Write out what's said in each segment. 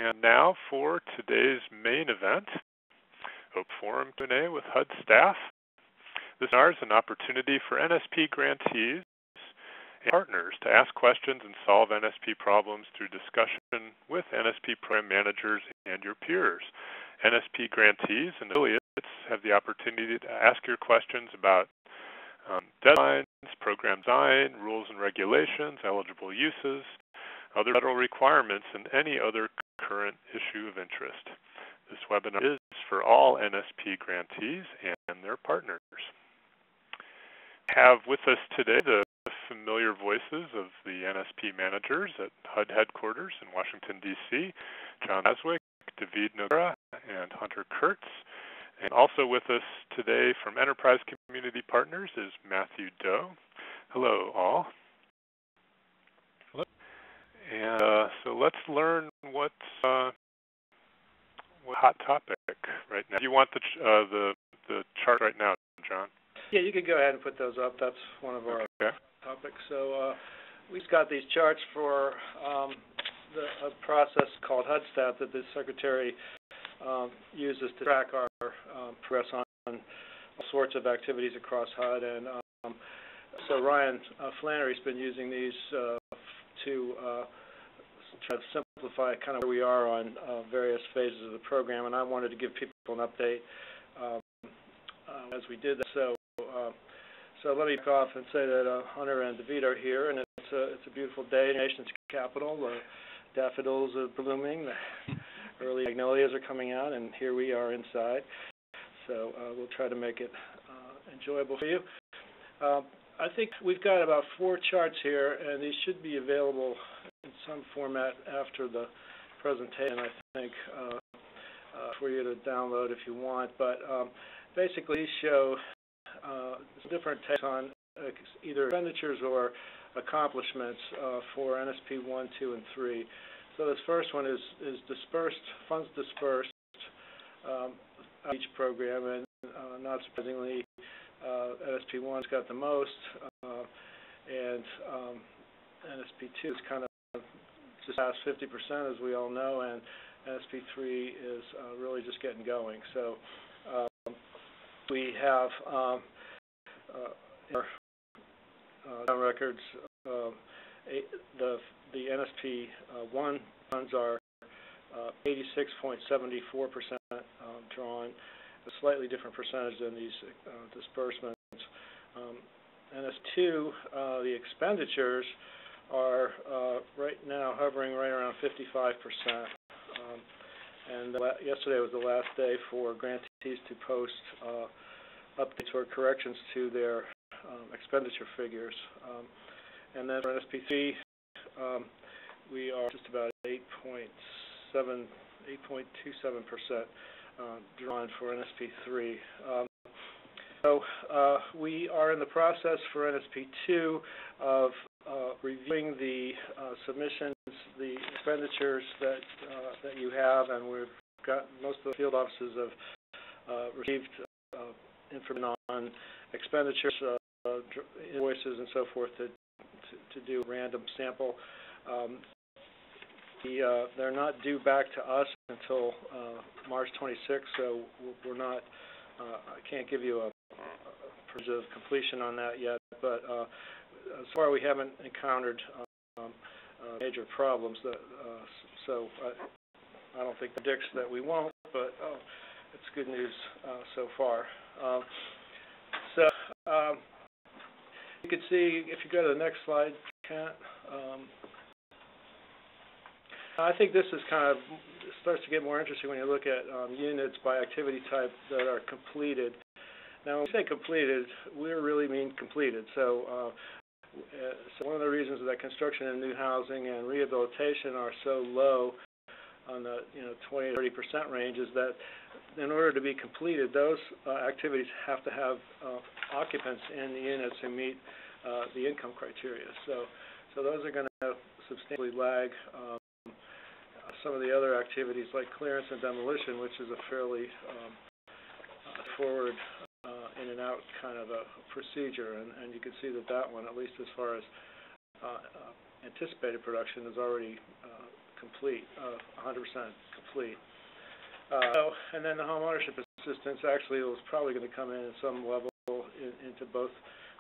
And now for today's main event, Hope Forum Q&A with HUD staff. This is an opportunity for NSP grantees and partners to ask questions and solve NSP problems through discussion with NSP program managers and your peers. NSP grantees and affiliates have the opportunity to ask your questions about deadlines, program design, rules and regulations, eligible uses, other federal requirements, and any other current issue of interest. This webinar is for all NSP grantees and their partners. We have with us today the familiar voices of the NSP managers at HUD headquarters in Washington, D.C., John Haswick, David Noguera, and Hunter Kurtz. And also with us today from Enterprise Community Partners is Matthew Doe. Hello, all. Hello. And so let's learn what's hot topic right now. Do you want the chart right now, John? Yeah, you could go ahead and put those up. That's one of our topics. So we've got these charts for a process called HUD Stat that the Secretary uses to track our progress on all sorts of activities across HUD. And so Ryan Flannery's been using these to try to simplify kind of where we are on various phases of the program, and I wanted to give people an update as we did that. So let me kick off and say that Hunter and David are here, and it's a beautiful day in the nation's capital. The daffodils are blooming, the early magnolias are coming out, and here we are inside. So we'll try to make it enjoyable for you. I think we've got about 4 charts here, and these should be available in some format after the presentation, I think, for you to download if you want. But basically, these show different takes on either expenditures or accomplishments for NSP 1, 2, and 3. So this first one is funds dispersed each program, and not surprisingly, NSP 1's got the most, and NSP 2 is kind of just past 50%, as we all know, and NSP 3 is really just getting going. So we have in our records, the NSP 1 funds are 86.74% drawn, a slightly different percentage than these disbursements. NS2, the expenditures are right now hovering right around 55%. And yesterday was the last day for grantees to post updates or corrections to their expenditure figures. And then for NSP3, we are just about 8.27% drawn for NSP3. So we are in the process for NSP2 of reviewing the submissions, the expenditures that you have, and we've got most of the field offices have received information on expenditures, invoices, and so forth to do a random sample. They're not due back to us until March 26th, so we're not. I can't give you a percentage of completion on that yet, but so far we haven't encountered major problems. So I don't think it predicts that we won't, but it's good news so far. So you can see, if you go to the next slide, Kent. I think this is kind of starts to get more interesting when you look at units by activity type that are completed. Now, when we say completed, we really mean completed. So one of the reasons that construction and new housing and rehabilitation are so low on the 20 to 30% range is that in order to be completed, those activities have to have occupants in the units who meet the income criteria. So those are going to substantially lag some of the other activities like clearance and demolition, which is a fairly forward in and out kind of a procedure, and you can see that one, at least as far as anticipated production, is already complete, 100% complete. And then the home ownership assistance actually was probably going to come in at some level into both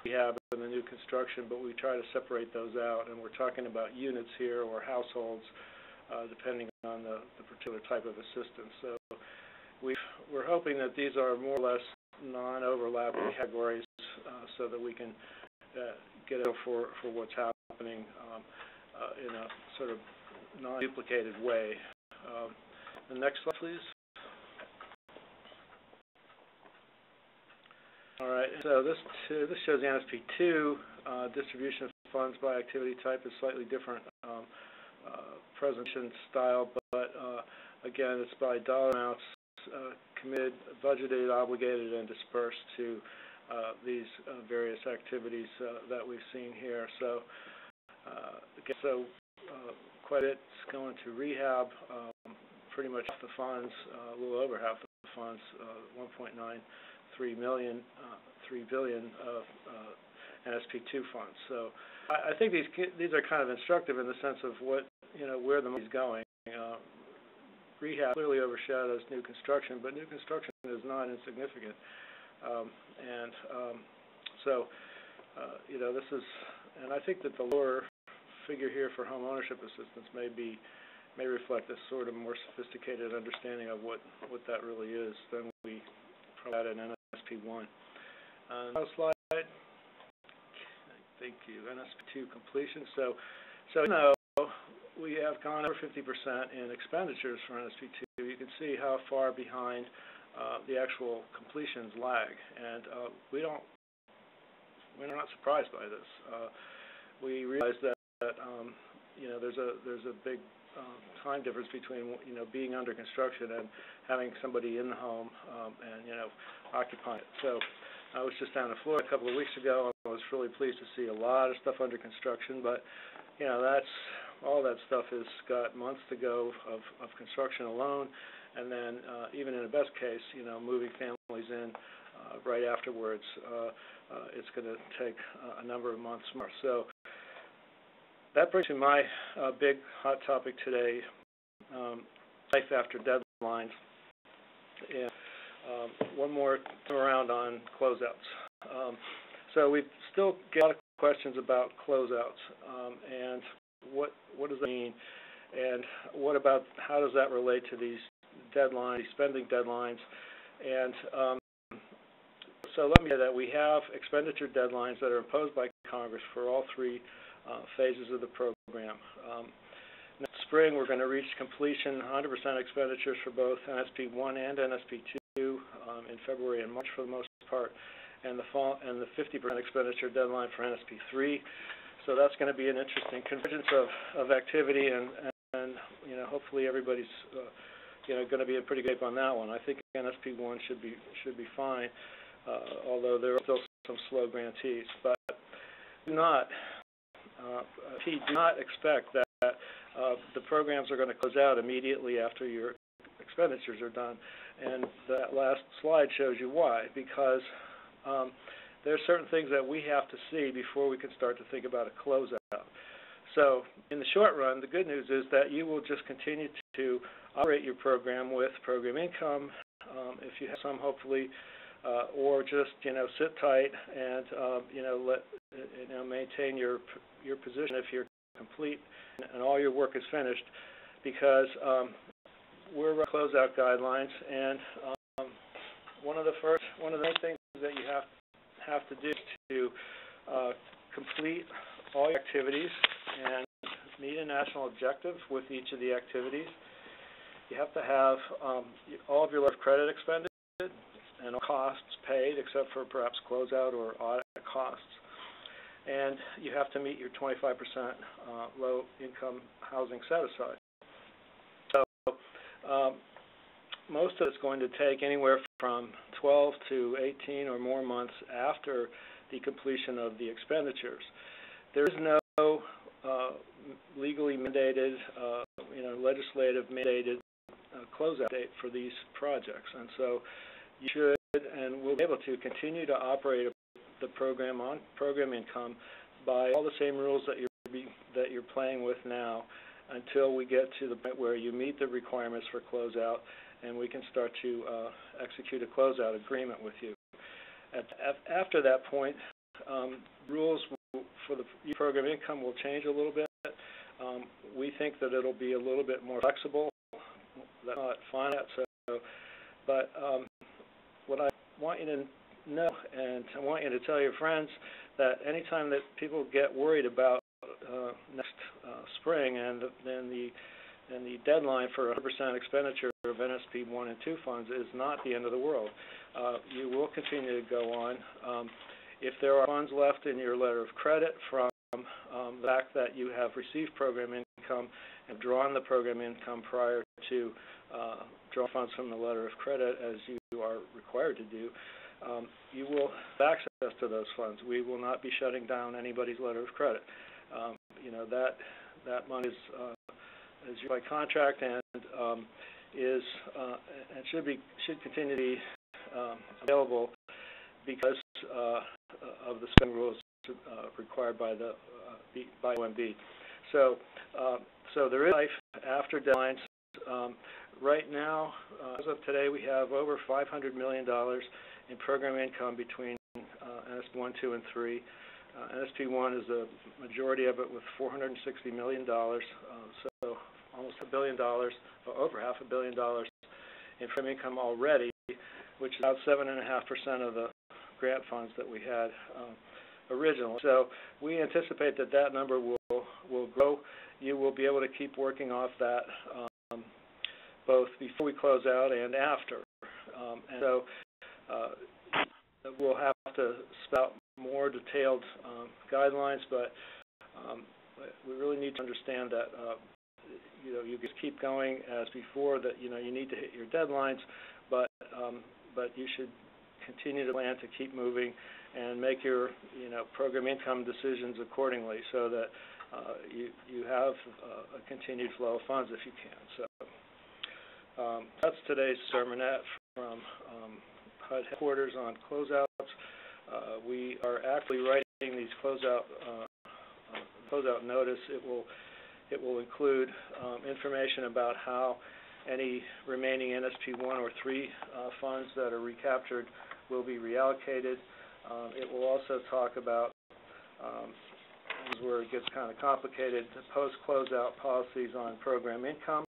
rehab and the new construction, but we try to separate those out, and we're talking about units here or households, depending on the particular type of assistance. So we're hoping that these are more or less non-overlapping categories, so that we can get a feel for what's happening in a sort of non-duplicated way. The next slide, please. All right, so this shows the NSP2 distribution of funds by activity type is slightly different presentation style, but again, it's by dollar amounts committed, budgeted, obligated, and dispersed to these various activities that we've seen here. So, again, quite a bit's going to rehab, pretty much half the funds, a little over half the funds, 1.93 million, 3 billion of NSP2 funds. So I think these are kind of instructive in the sense of what, where the money's going. Rehab clearly overshadows new construction, but new construction is not insignificant. This is, and I think that the lower figure here for home ownership assistance may reflect a sort of more sophisticated understanding of what that really is than we probably had in NSP1. Next slide. Thank you. NSP2 completion. So we have gone over 50% in expenditures for NSP2. You can see how far behind the actual completions lag, and we're not surprised by this. We realize that there's a big time difference between being under construction and having somebody in the home and occupying it. So I was just down in Florida a couple of weeks ago. I was really pleased to see a lot of stuff under construction, but all that stuff has got months to go of construction alone, and then even in the best case, moving families in right afterwards, it's going to take a number of months more. So that brings me to my big hot topic today, life after deadlines. And one more around on closeouts. So we still get a lot of questions about closeouts, and what does that mean, and what about how does that relate to these deadlines, these spending deadlines? And so let me say that we have expenditure deadlines that are imposed by Congress for all three phases of the program. Next spring, we're going to reach completion, 100% expenditures for both NSP1 and NSP2 in February and March for the most part, and the 50% expenditure deadline for NSP3. So that's going to be an interesting convergence of activity, and hopefully everybody's going to be in pretty good shape on that one. I think NSP1 should be fine, although there are still some slow grantees. But do not expect that the programs are going to close out immediately after your expenditures are done. And that last slide shows you why, because there are certain things that we have to see before we can start to think about a closeout. So in the short run, the good news is that you will just continue to operate your program with program income, if you have some, hopefully, or just sit tight and maintain your position if you're complete and all your work is finished, because we're closeout guidelines, and one of the main things that you have to do is to complete all your activities and meet a national objective with each of the activities. You have to have all of your letter of credit expended and all costs paid except for perhaps closeout or audit costs. And you have to meet your 25% low-income housing set-aside. So most of it's going to take anywhere from 12 to 18 or more months after the completion of the expenditures. There is no legally mandated, legislative mandated closeout date for these projects, and so you should and will be able to continue to operate the program on program income by all the same rules that you're playing with now, until we get to the point where you meet the requirements for closeout, and we can start to execute a closeout agreement with you. After that point, rules for the program income will change a little bit. We think that it'll be a little bit more flexible. That's not finite, but what I want you to know, and I want you to tell your friends, that anytime that people get worried about next spring and then the deadline for 100% expenditure of NSP 1 and 2 funds is not the end of the world. You will continue to go on. If there are funds left in your letter of credit from the fact that you have received program income and drawn the program income prior to draw funds from the letter of credit, as you are required to do, you will have access to those funds. We will not be shutting down anybody's letter of credit. That money is by contract and should continue to be available because of the spending rules required by the by OMB. So there is life after deadlines. Right now, as of today, we have over $500 million in program income between NSP 1, 2, and 3. NSP 1 is the majority of it with $460 million, so almost $1 billion, over half $1 billion in program income already, which is about 7.5% of the grant funds that we had originally. So we anticipate that number will grow. You will be able to keep working off that both before we close out and after. And so we'll have to spout more detailed guidelines, but we really need to understand that you just keep going as before. That you need to hit your deadlines, but you should continue to plan to keep moving and make your program income decisions accordingly, so that you have a continued flow of funds if you can. So that's today's sermonette from HUD headquarters on closeouts. We are actively writing these closeout notice. It will include information about how any remaining NSP 1 or 3 funds that are recaptured will be reallocated. It will also talk about, this is where it gets kind of complicated, the post-closeout policies on program income,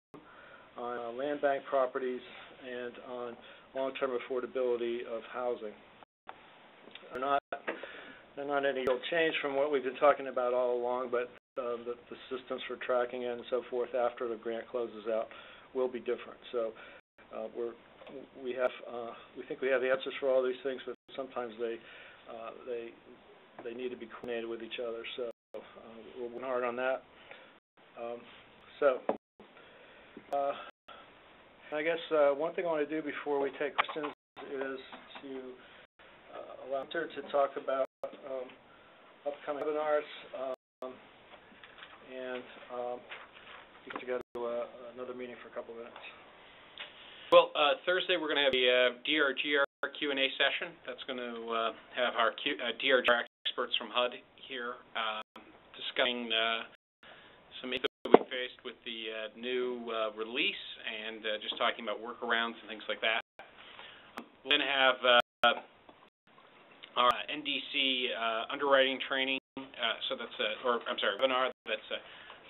on land bank properties, and on long-term affordability of housing. They're not any real change from what we've been talking about all along, but the systems for tracking it and so forth after the grant closes out will be different. So we think we have the answers for all these things, but sometimes they need to be coordinated with each other. So we'll work hard on that. I guess one thing I want to do before we take questions is to allow her to talk about upcoming webinars and get together another meeting for a couple of minutes. Well, Thursday we're going to have the DRGR Q&A session. That's going to have our DRGR experts from HUD here discussing some issues that we faced with the new release and just talking about workarounds and things like that. We're going to have our NDC underwriting training. So that's webinar. That's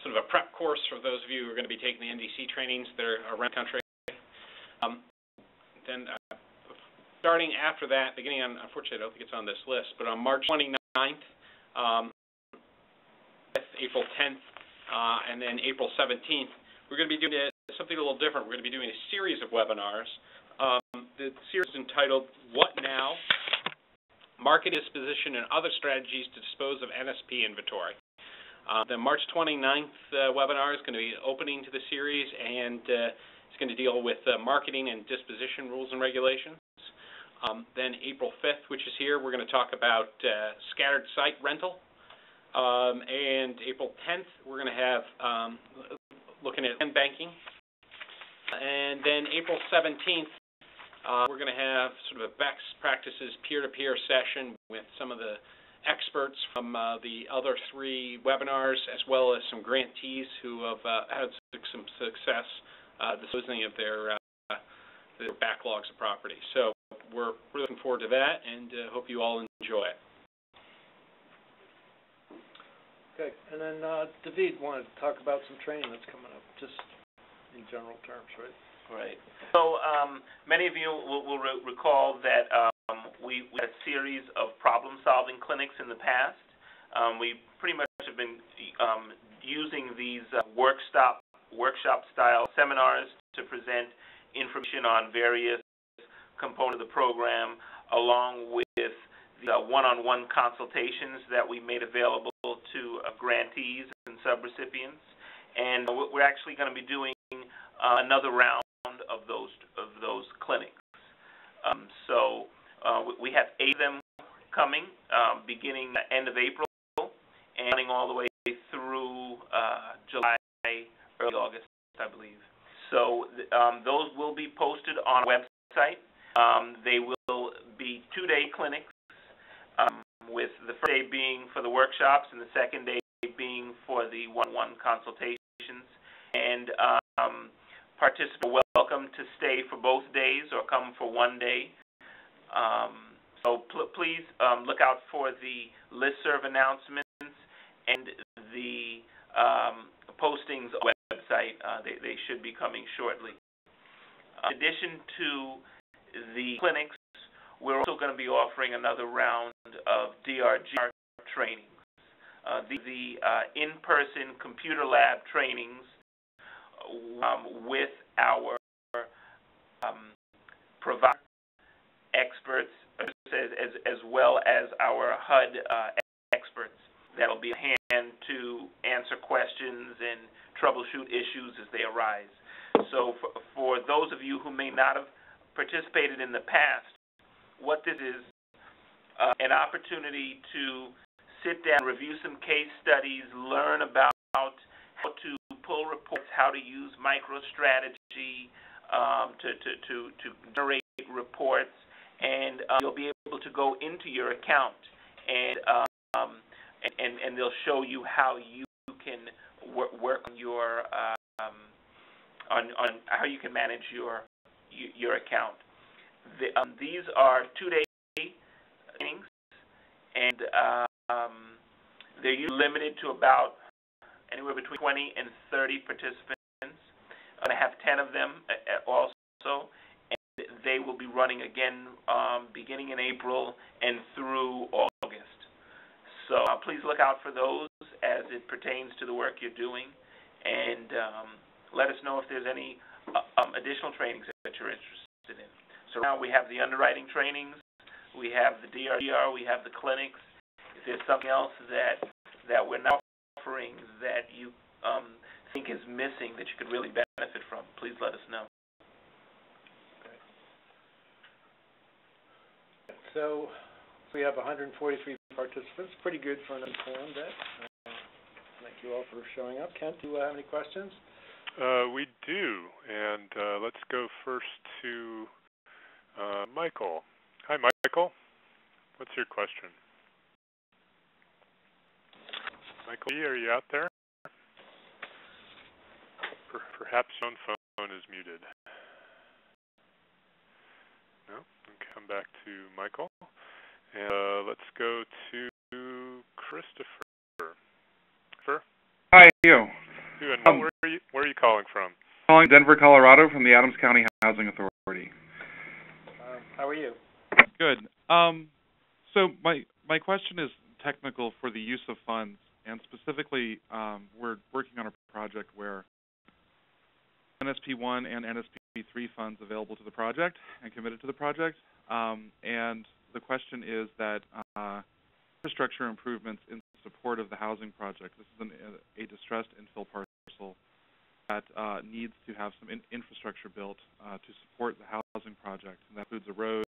sort of a prep course for those of you who are going to be taking the NDC trainings that are around the country. Then starting after that, beginning on, unfortunately I don't think it's on this list, but on March 29th, April 10th, and then April 17th, we're going to be doing something a little different. We're going to be doing a series of webinars. The series is entitled What Now? Market Disposition and Other Strategies to Dispose of NSP Inventory. The March 29th webinar is going to be opening to the series, and it's going to deal with marketing and disposition rules and regulations. Then April 5th, which is here, we're going to talk about scattered site rental. And April 10th, we're going to have looking at land banking. And then April 17th, we're going to have sort of a best practices peer-to-peer session with some of the experts from the other 3 webinars, as well as some grantees who have had some success disposing of their backlogs of property. So we're looking forward to that, and hope you all enjoy it. Okay, and then David wanted to talk about some training that's coming up, just in general terms, right? Right. So many of you will recall that we had a series of problem-solving clinics in the past. We pretty much have been using these workshop-style seminars to present information on various components of the program, along with the one-on-one consultations that we made available to grantees and subrecipients. And we're actually going to be doing another round of those clinics. So we have 8 of them coming, beginning the end of April and running all the way through July, early August, I believe. So those will be posted on our website. They will be 2-day clinics, with the first day being for the workshops and the second day being for the one-on-one consultations. And participants are welcome to stay for both days or come for one day. So please look out for the listserv announcements and the postings on the website. They should be coming shortly. In addition to the clinics, we're also going to be offering another round of DRG trainings. The in-person computer lab trainings with our provider experts, as well as our HUD experts that will be at hand to answer questions and troubleshoot issues as they arise. So for those of you who may not have participated in the past, what this is, an opportunity to sit down, review some case studies, learn about how to pull reports, how to use MicroStrategy to generate reports, and you'll be able to go into your account and they'll show you how you can work on your on how you can manage your account. These are 2-day trainings, and they're usually limited to about anywhere between 20 and 30 participants. I'm going to have 10 of them also, and they will be running again beginning in April and through August. So please look out for those as it pertains to the work you're doing, and let us know if there's any additional trainings that you're interested in. So now we have the underwriting trainings, we have the DRDR, we have the clinics. If there's something else that we're not offering that you think is missing that you could really benefit from, please let us know. Okay. So we have 143 participants, pretty good for an informed day. Thank you all for showing up. Kent, do you have any questions? We do, and let's go first to Michael. Hi, Michael. What's your question? Michael, are you out there? Perhaps your own phone is muted. No? Okay, come back to Michael. And let's go to Christopher. Christopher? Hi, you. And where are you calling from? Calling Denver, Colorado, from the Adams County Housing Authority. How are you? Good. So my question is technical for the use of funds, and specifically, we're working on a project where NSP1 and NSP3 funds available to the project and committed to the project, and the question is that infrastructure improvements in support of the housing project. This is a distressed infill parcel that needs to have some infrastructure built to support the housing project. And that includes a road,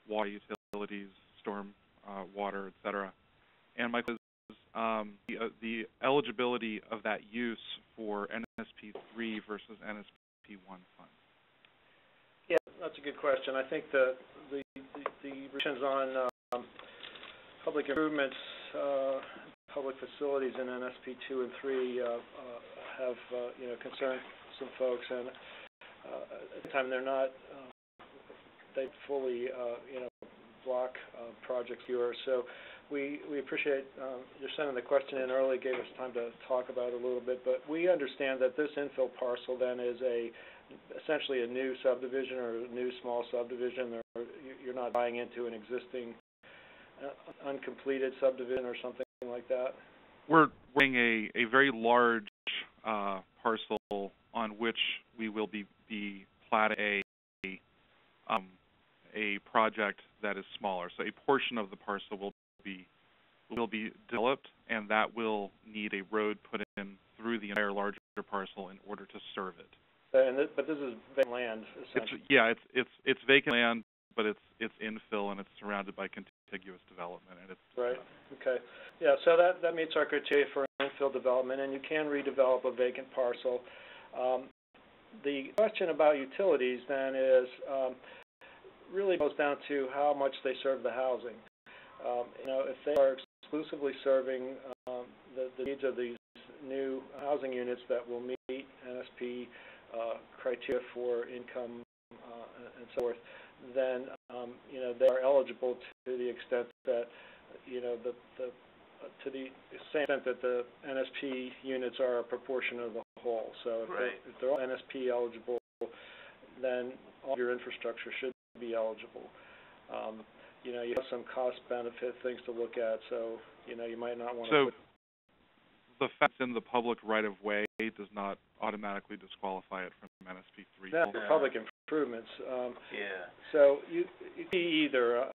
water utilities, storm water, etc. And my question is the eligibility of that use for NSP3 versus NSP1 funds. Yeah, that's a good question. I think the restrictions on public improvements, public facilities in NSP 2 and 3 have concerned some folks, and at the time they're not they fully block projects here. So we appreciate your sending the question in early, gave us time to talk about it a little bit, but we understand that this infill parcel then is essentially a new subdivision or a new small subdivision, or you're not buying into an existing uncompleted subdivision or something like that? We're buying a very large parcel on which we will be platting a project that is smaller. So a portion of the parcel will be developed, and that will need a road put in through the entire larger parcel in order to serve it. But this is vacant land, essentially. It's vacant land, but it's infill and it's surrounded by contiguous development, and it's right. Okay. Yeah. So that meets our criteria for infill development, and you can redevelop a vacant parcel. The question about utilities then is really goes down to how much they serve the housing. If they are exclusively serving the needs of these new housing units that will meet NSP criteria for income and so forth, then they are eligible to the extent that to the same extent that the NSP units are a proportion of the whole. So if they're all NSP eligible, then all your infrastructure should be eligible. You have some cost benefit things to look at, so you might not want to. The fact it's in the public right-of-way does not automatically disqualify it from NSP 3. Yeah, for public improvements. So you see either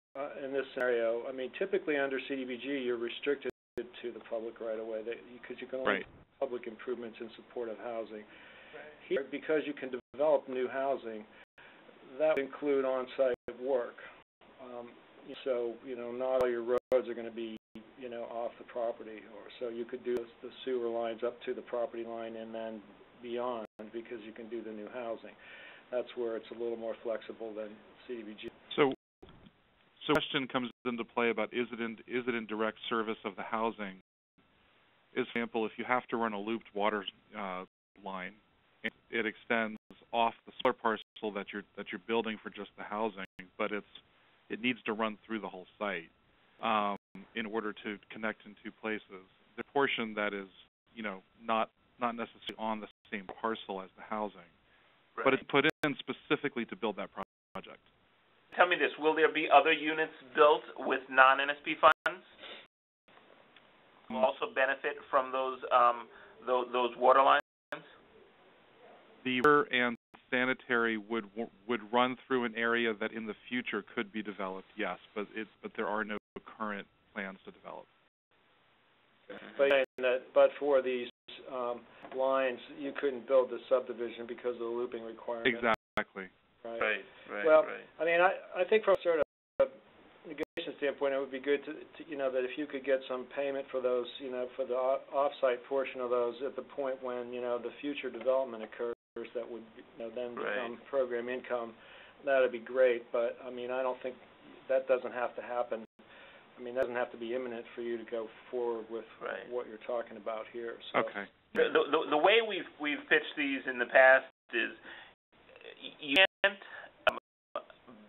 in this scenario. I mean, typically under CDBG, you're restricted to the public right-of-way because you can only do public improvements in support of housing. Here, because you can develop new housing, that would include on-site work. So not all your roads are going to be off the property, or so you could do the sewer lines up to the property line and then beyond, because you can do the new housing. That's where it's a little more flexible than CDBG. So the question comes into play about is it in direct service of the housing? For example, if you have to run a looped water line, it extends off the solar parcel that you're building for just the housing, but it needs to run through the whole site in order to connect in two places. The portion that is not necessarily on the same parcel as the housing, but it's put in specifically to build that project. Tell me this: will there be other units built with non-NSP funds? Will also benefit from those water lines? The water and sanitary would run through an area that in the future could be developed, yes, but there are no current plans to develop. But for these lines, you couldn't build the subdivision because of the looping requirement. Exactly. Right. Well, I mean, I think from sort of a negotiation standpoint, it would be good to that if you could get some payment for those, for the off-site portion of those at the point when the future development occurs, that would then become program income. That would be great. But I mean, I don't think that doesn't have to happen. I mean, that doesn't have to be imminent for you to go forward with what you're talking about here. So. Okay. The way we've pitched these in the past is you can't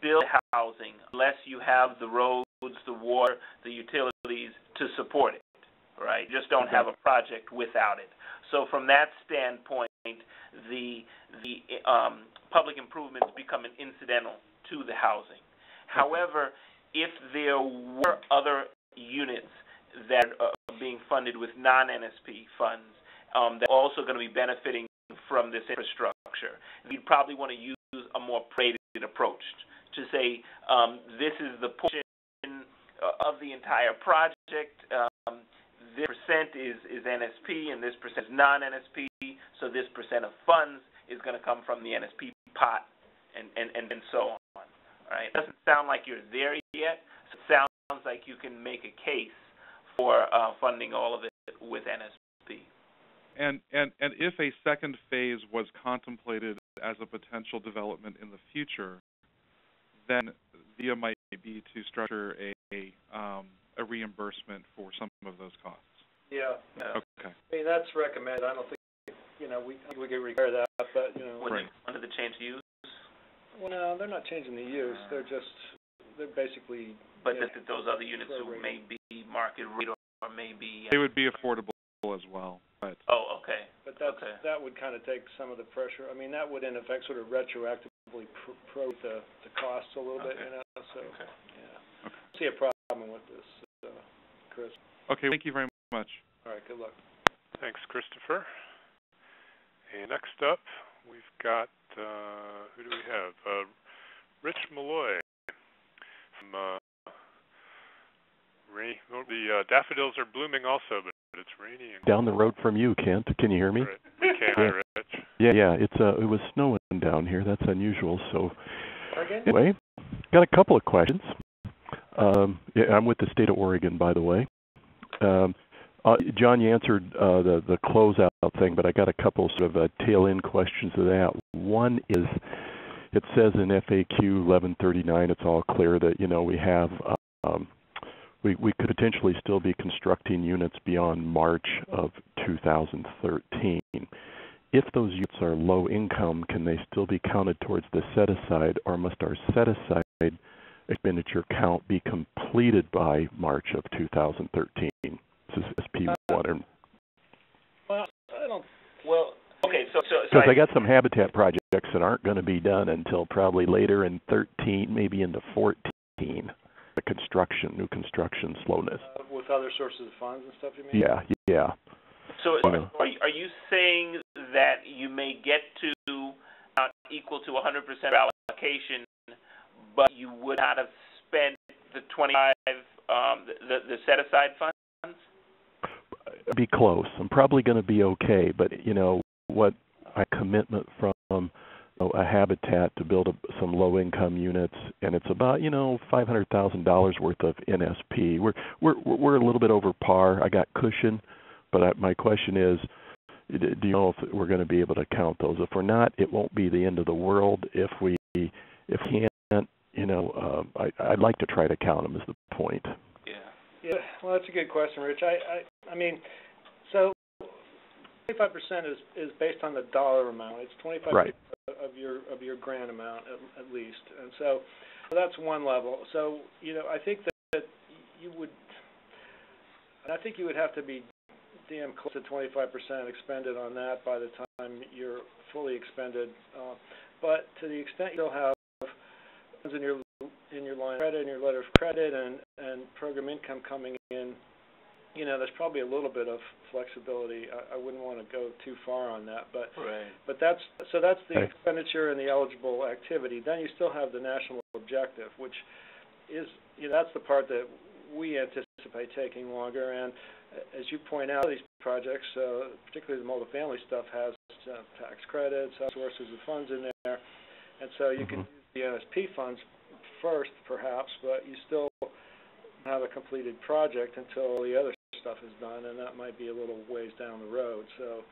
build housing unless you have the roads, the water, the utilities to support it. Right? You just don't have a project without it. So from that standpoint, the public improvements become an incidental to the housing. However, if there were other units that are being funded with non-NSP funds that are also going to be benefiting from this infrastructure, you'd probably want to use a more graded approach to say this is the portion of the entire project. This percent is NSP and this percent is non-NSP, so this percent of funds is going to come from the NSP pot and so on. Right? It doesn't sound like you're there yet. So it sounds like you can make a case for funding all of it with NSP. And if a second phase was contemplated as a potential development in the future, then the idea might be to structure a reimbursement for some of those costs. Yeah. Okay. I mean, that's recommended. I don't think, we can require that, but, Right. Under the change of use? Well, no, they're not changing the use. They're basically. But those other units who may be market rate or may be. They would be affordable as well. But. Oh, okay. But that would kind of take some of the pressure. I mean, that would in effect sort of retroactively pro the costs a little bit, So, yeah. Okay. I see a problem with this, Chris. Okay. Thank you very much. All right. Good luck. Thanks, Christopher. And next up, we've got, who do we have? Rich Malloy from rainy. Well, the daffodils are blooming also, but it's rainy. Down the road from you, Kent. Can you hear me? Right. We can, hi, Rich. Yeah. It was snowing down here. That's unusual. So, Oregon? anyway, got a couple of questions. I'm with the state of Oregon, by the way. John, you answered the closeout thing, but I got a couple sort of tail-end questions to that. One is, it says in FAQ 1139, it's all clear that we have we could potentially still be constructing units beyond March of 2013. If those units are low income, can they still be counted towards the set-aside, or must our set-aside expenditure count be completed by March of 2013? This is P1. Well, I don't. Well, okay, so because I got some habitat projects that aren't going to be done until probably later in 13, maybe into 14. The new construction slowness. With other sources of funds and stuff, you mean? Yeah. So are you saying that you may get to equal to 100% allocation, but you would not have spent the 25 the set aside funds? Be close. I'm probably going to be okay, but what a commitment from a habitat to build some low-income units, and it's about $500,000 worth of NSP. We're a little bit over par. I got cushion, but my question is, do you know if we're going to be able to count those? If we're not, it won't be the end of the world. If we can't, I'd like to try to count them. Is the point? Yeah, well, that's a good question, Rich. I mean, so 25% is based on the dollar amount. It's 25% right. of your grant amount at least, and so that's one level. So I think that you would have to be damn close to 25% expended on that by the time you're fully expended. But to the extent you'll have funds in your line of credit and your letter of credit and program income coming in, there's probably a little bit of flexibility. I wouldn't want to go too far on that, but that's the expenditure and the eligible activity. Then you still have the national objective, which is that's the part that we anticipate taking longer. And as you point out, these projects, particularly the multifamily stuff, has tax credits, sources of funds in there, and so you can use the NSP funds first, perhaps, but you still have a completed project until the other stuff is done, and that might be a little ways down the road. So,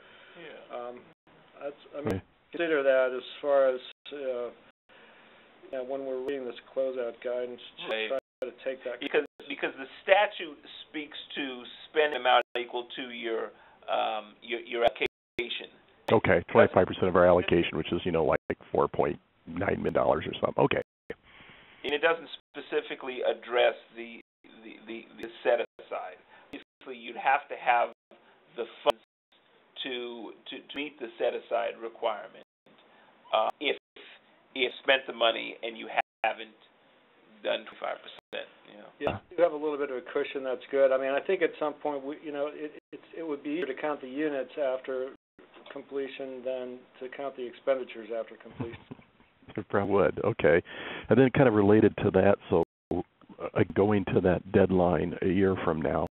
consider that as far as when we're reading this closeout guidance, try to take that because the statute speaks to spend amount equal to your allocation. Okay, 25% of our allocation, which is like $4.9 million or something. Okay. And it doesn't specifically address the set aside. Basically, you'd have to have the funds to meet the set aside requirement. If you spent the money and you haven't done 25%, Yeah, you have a little bit of a cushion. That's good. I mean, I think at some point, it would be easier to count the units after completion than to count the expenditures after completion. It probably would. Okay. And then kind of related to that, so going to that deadline a year from now,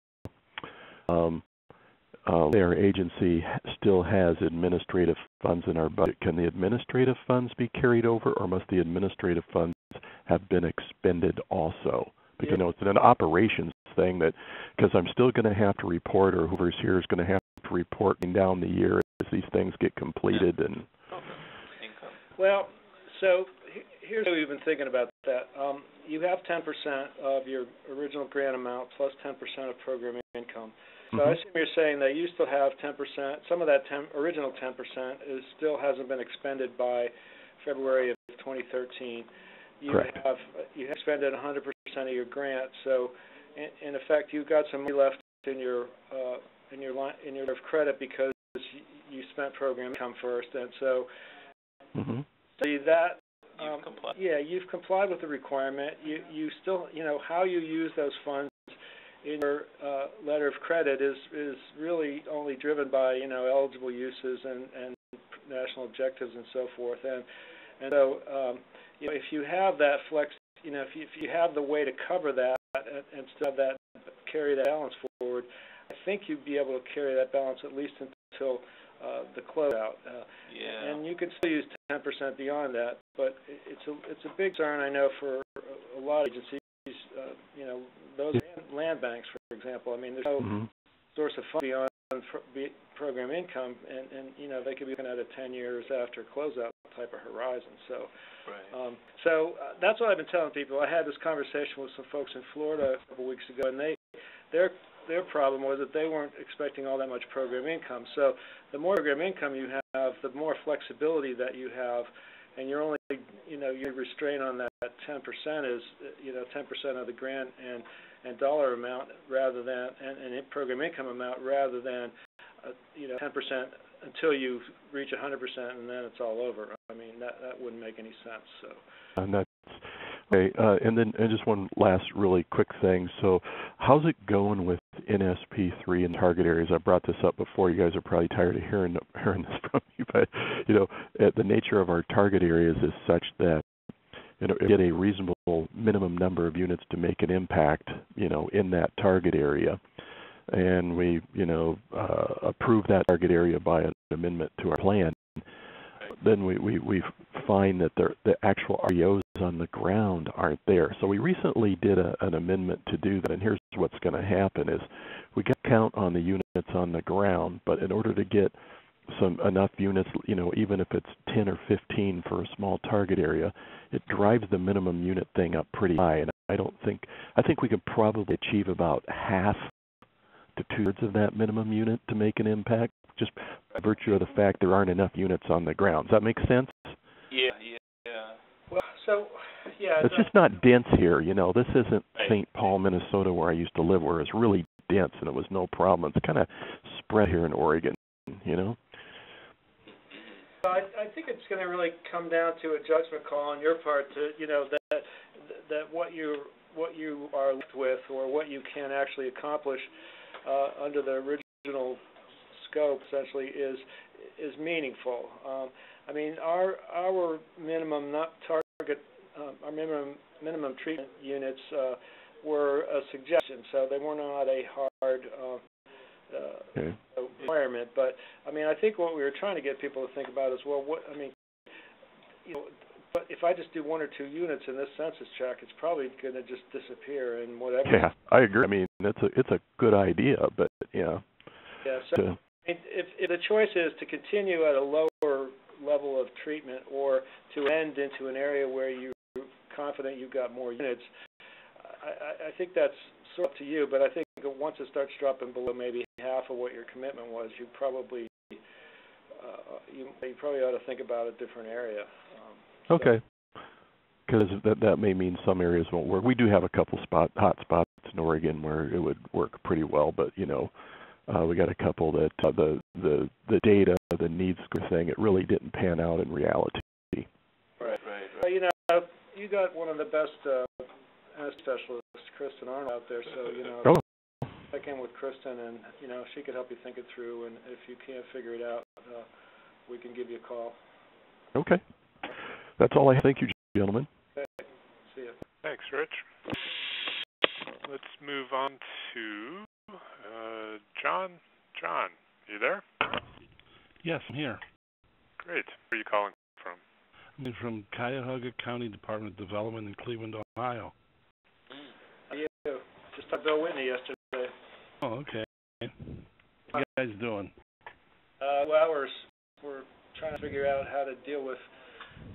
our agency still has administrative funds in our budget. Can the administrative funds be carried over, or must the administrative funds have been expended also? Because it's an operations thing because I'm still going to have to report, or whoever's here is going to have to report down the year as these things get completed. And well, so here's how we've been thinking about that. You have 10% of your original grant amount plus 10% of program income. So Mm-hmm. I assume you're saying that you still have 10%. Some of that original 10% still hasn't been expended by February of 2013. Correct. You have expended 100% of your grant. So in effect, you've got some money left in your letter of credit because you spent program income first, and so Mm-hmm. see that. You've complied. Yeah, you've complied with the requirement. You still, how you use those funds in your letter of credit is really only driven by eligible uses and national objectives and so forth. And so if you have that flex, if you have the way to cover that and still have that carry that balance forward, I think you'd be able to carry that balance at least until the closeout. Yeah. And you can still use 10% beyond that, but it's a big concern, I know, for a lot of agencies. Those land banks, for example. I mean, there's no Mm-hmm. source of fund beyond program income, and they could be looking at it 10 years after closeout type of horizon. So, Right. That's what I've been telling people. I had this conversation with some folks in Florida a couple weeks ago, and their problem was that they weren't expecting all that much program income. So the more program income you have, the more flexibility that you have, and you're only, your restraint on that 10% is, 10% of the grant and dollar amount rather than, and program income amount rather than, 10% until you reach 100% and then it's all over. I mean, that wouldn't make any sense. So. And that's okay. And just one last really quick thing. So, how's it going with NSP3 and target areas? I brought this up before. You guys are probably tired of hearing this from me, but the nature of our target areas is such that get a reasonable minimum number of units to make an impact, in that target area, and we, approve that target area by an amendment to our plan. Then we find that the actual REOs on the ground aren't there. So we recently did an amendment to do that, and here's what's going to happen is we get a count on the units on the ground, but in order to get enough units, even if it's 10 or 15 for a small target area, it drives the minimum unit thing up pretty high, and I think we could probably achieve about half to 2/3 of that minimum unit to make an impact, just by virtue of the fact there aren't enough units on the ground. Does that make sense? Yeah. Well, so, yeah. It's just not dense here. This isn't St. Paul, Minnesota, where I used to live, where it's really dense and it was no problem. It's kind of spread here in Oregon, I think it's going to really come down to a judgment call on your part to, that what you are left with or what you can actually accomplish under the original scope essentially is meaningful. I mean, our minimum target, our minimum treatment units were a suggestion, so they were not a hard requirement. But I mean, I think what we were trying to get people to think about is, well, but if I just do 1 or 2 units in this census tract, it's probably going to just disappear and whatever. Yeah, I agree. I mean, it's a good idea, but yeah. Yeah. So if the choice is to continue at a lower level of treatment or to end into an area where you're confident you've got more units, I think that's sort of up to you. But I think once it starts dropping below maybe half of what your commitment was, you probably ought to think about a different area. Okay. Because that may mean some areas won't work. We do have a couple hot spots in Oregon where it would work pretty well, but we got a couple that the data, the needs thing, it really didn't pan out in reality. Right. Well, you got one of the best specialists, Kristen Arnold, out there, so check in with Kristen, and she could help you think it through. And if you can't figure it out, we can give you a call. Okay. That's all I have. Thank you, gentlemen. Okay. See you. Thanks, Rich. Let's move on to John. John, you there? Yes, I'm here. Great. Where are you calling from? I'm from Cuyahoga County Department of Development in Cleveland, Ohio. How are you? Just talked to Bill Whitney yesterday. Oh, okay. How you guys doing? Well, we're trying to figure out how to deal with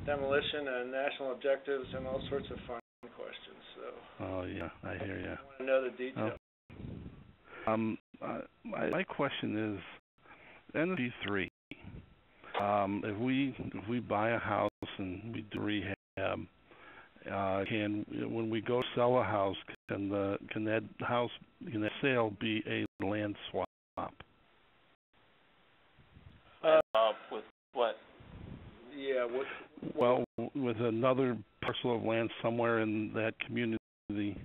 demolition and national objectives and all sorts of fun questions. So. Oh, yeah, I hear you. I want to know the details. My question is, NSP3. If we buy a house and we do rehab, when we go sell a house, can that sale be a land swap? With what? Yeah. Well, with another parcel of land somewhere in that community.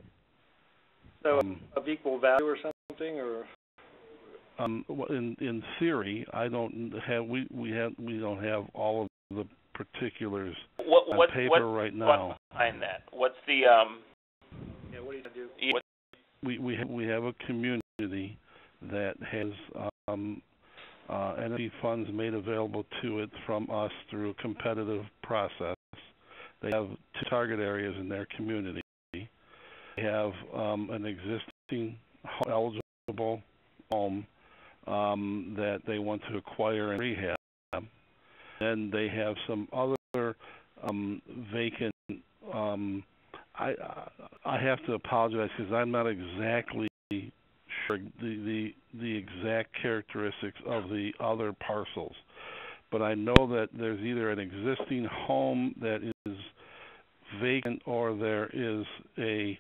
So of equal value or something, or? Well, in theory, I don't have we don't have all of the particulars on paper right now. What's behind that? What's the Yeah. What do you do? We have a community that has NFT funds made available to it from us through a competitive process. They have 2 target areas in their community. They have an existing eligible home that they want to acquire and rehab. And they have some other vacant. I have to apologize because I'm not exactly sure the exact characteristics of the other parcels, but I know that there's either an existing home that is vacant or there is a.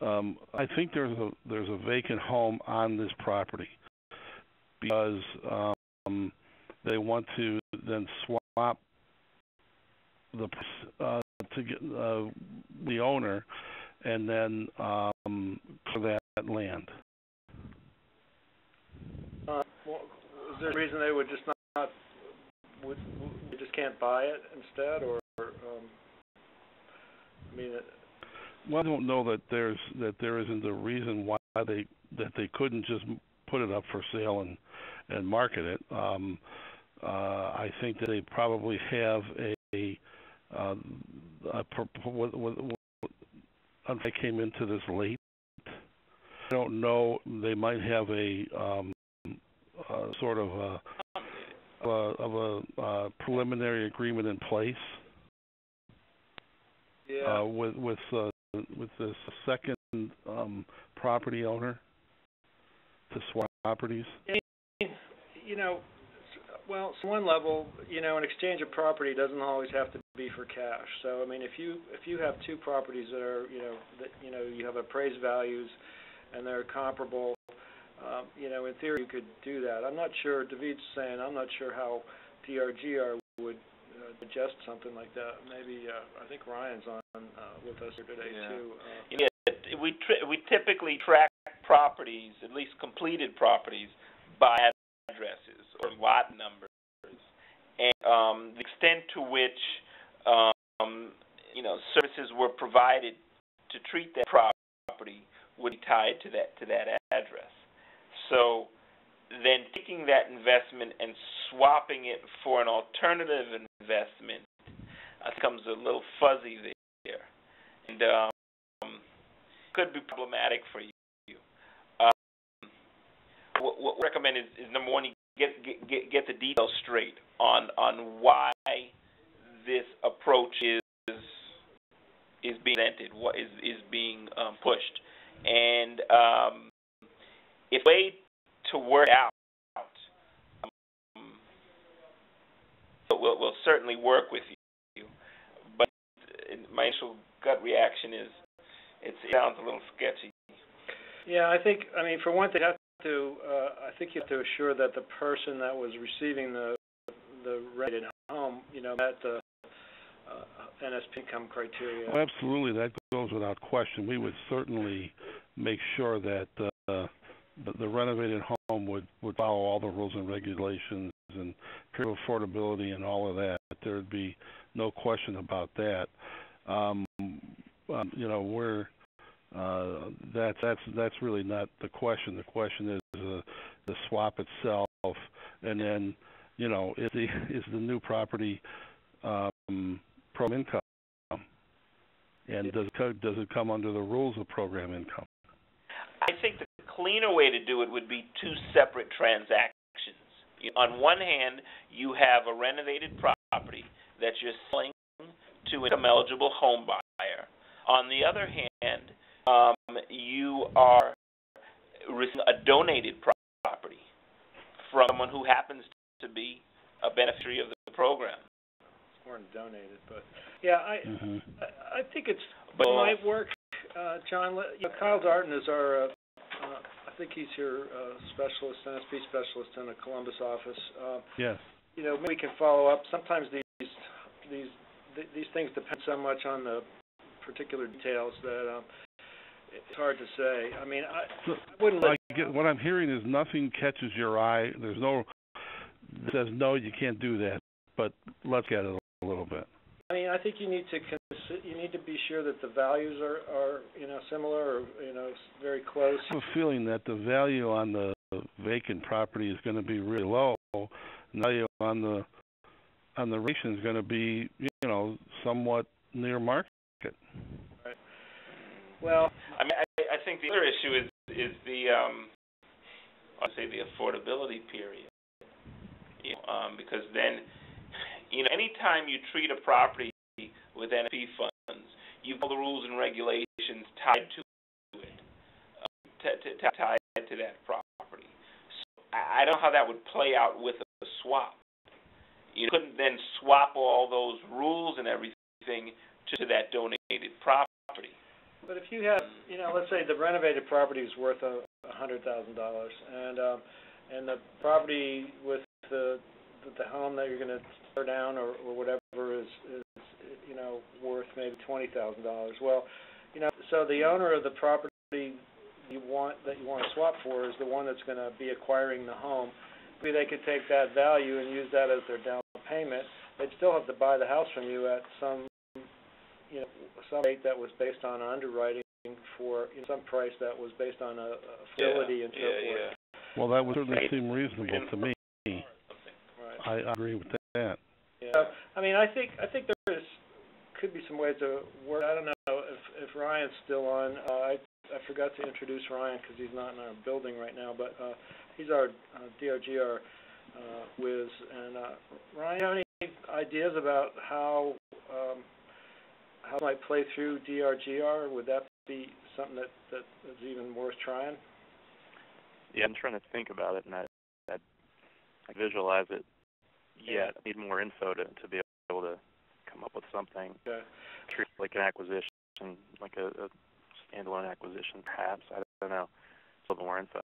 I think there's a vacant home on this property because they want to then swap the to get the owner and then for that land. Well, is there a reason they would just not they just can't buy it instead, or I mean? Well, I don't know that there isn't a reason why they couldn't just put it up for sale and market it. I think that they probably have I came into this late. I don't know. They might have a sort of a preliminary agreement in place. Yeah. With this second property owner to swap properties. You know, well, on one level, an exchange of property doesn't always have to be for cash. So, I mean, if you have 2 properties that are, you have appraised values and they're comparable, in theory you could do that. I'm not sure, David's saying, I'm not sure how TRGR would digest something like that. Maybe, I think Ryan's on with us here today, too. We typically track properties, at least completed properties, by addresses or lot numbers, and the extent to which services were provided to treat that property would be tied to that address. So then taking that investment and swapping it for an alternative investment becomes a little fuzzy there, and could be problematic for you. What we recommend is number one, you get the details straight on why this approach is being presented, what is being pushed, and if a way to work out, we'll certainly work with you. But my initial gut reaction is it sounds a little sketchy. Yeah, I mean, for one thing, I think you have to assure that the person that was receiving the rented home, met the NSP income criteria. Well, absolutely, that goes without question. We would certainly make sure that the renovated home would follow all the rules and regulations and period of affordability and all of that. There would be no question about that. That's really not the question. The question is the swap itself, and then is the new property program income, and does it come under the rules of program income? I think the cleaner way to do it would be 2 separate transactions. On one hand, you have a renovated property that you're selling to an income-eligible home buyer. On the other hand, you are receiving a donated property from someone who happens to be a beneficiary of the program. It's more than donated, but yeah, I think it might work. John, Kyle Darden is our, I think he's your specialist, NSP specialist in the Columbus office. Yes. Maybe we can follow up. Sometimes these things depend so much on the particular details that it's hard to say. I mean, I wouldn't. What I'm hearing is nothing catches your eye. There's no says no, you can't do that. But let's get it a little bit. I mean, I think you need to be sure that the values are similar or very close. I have a feeling that the value on the vacant property is going to be really low. The value on the ration is going to be somewhat near market. Right. Well, I mean, I think the other issue is the the affordability period. Because then, anytime you treat a property with NSP funds, you've got all the rules and regulations tied to it, tied to that property. So I don't know how that would play out with a swap. You couldn't then swap all those rules and everything to that donated property. But if you have, let's say the renovated property is worth $100,000, and the property with the home that you're going to tear down or whatever is worth maybe $20,000. Well, so the owner of the property you want to swap for is the one that's going to be acquiring the home. Maybe they could take that value and use that as their down payment. They'd still have to buy the house from you at some rate that was based on underwriting for some price that was based on a facility and so forth. Yeah. Well, that would certainly seem reasonable to me. Right. I agree with that. Yeah. I mean, I think there could be some ways to work. I don't know if Ryan's still on. I forgot to introduce Ryan because he's not in our building right now, but he's our DRGR whiz. And Ryan, do you have any ideas about how it might play through DRGR? Would that be something that is even worth trying? Yeah, I'm trying to think about it, and I visualize it. Yeah, I need more info to be able to come up with something. Okay. Treat it like an acquisition, like a standalone acquisition, perhaps. I don't know. A little more info.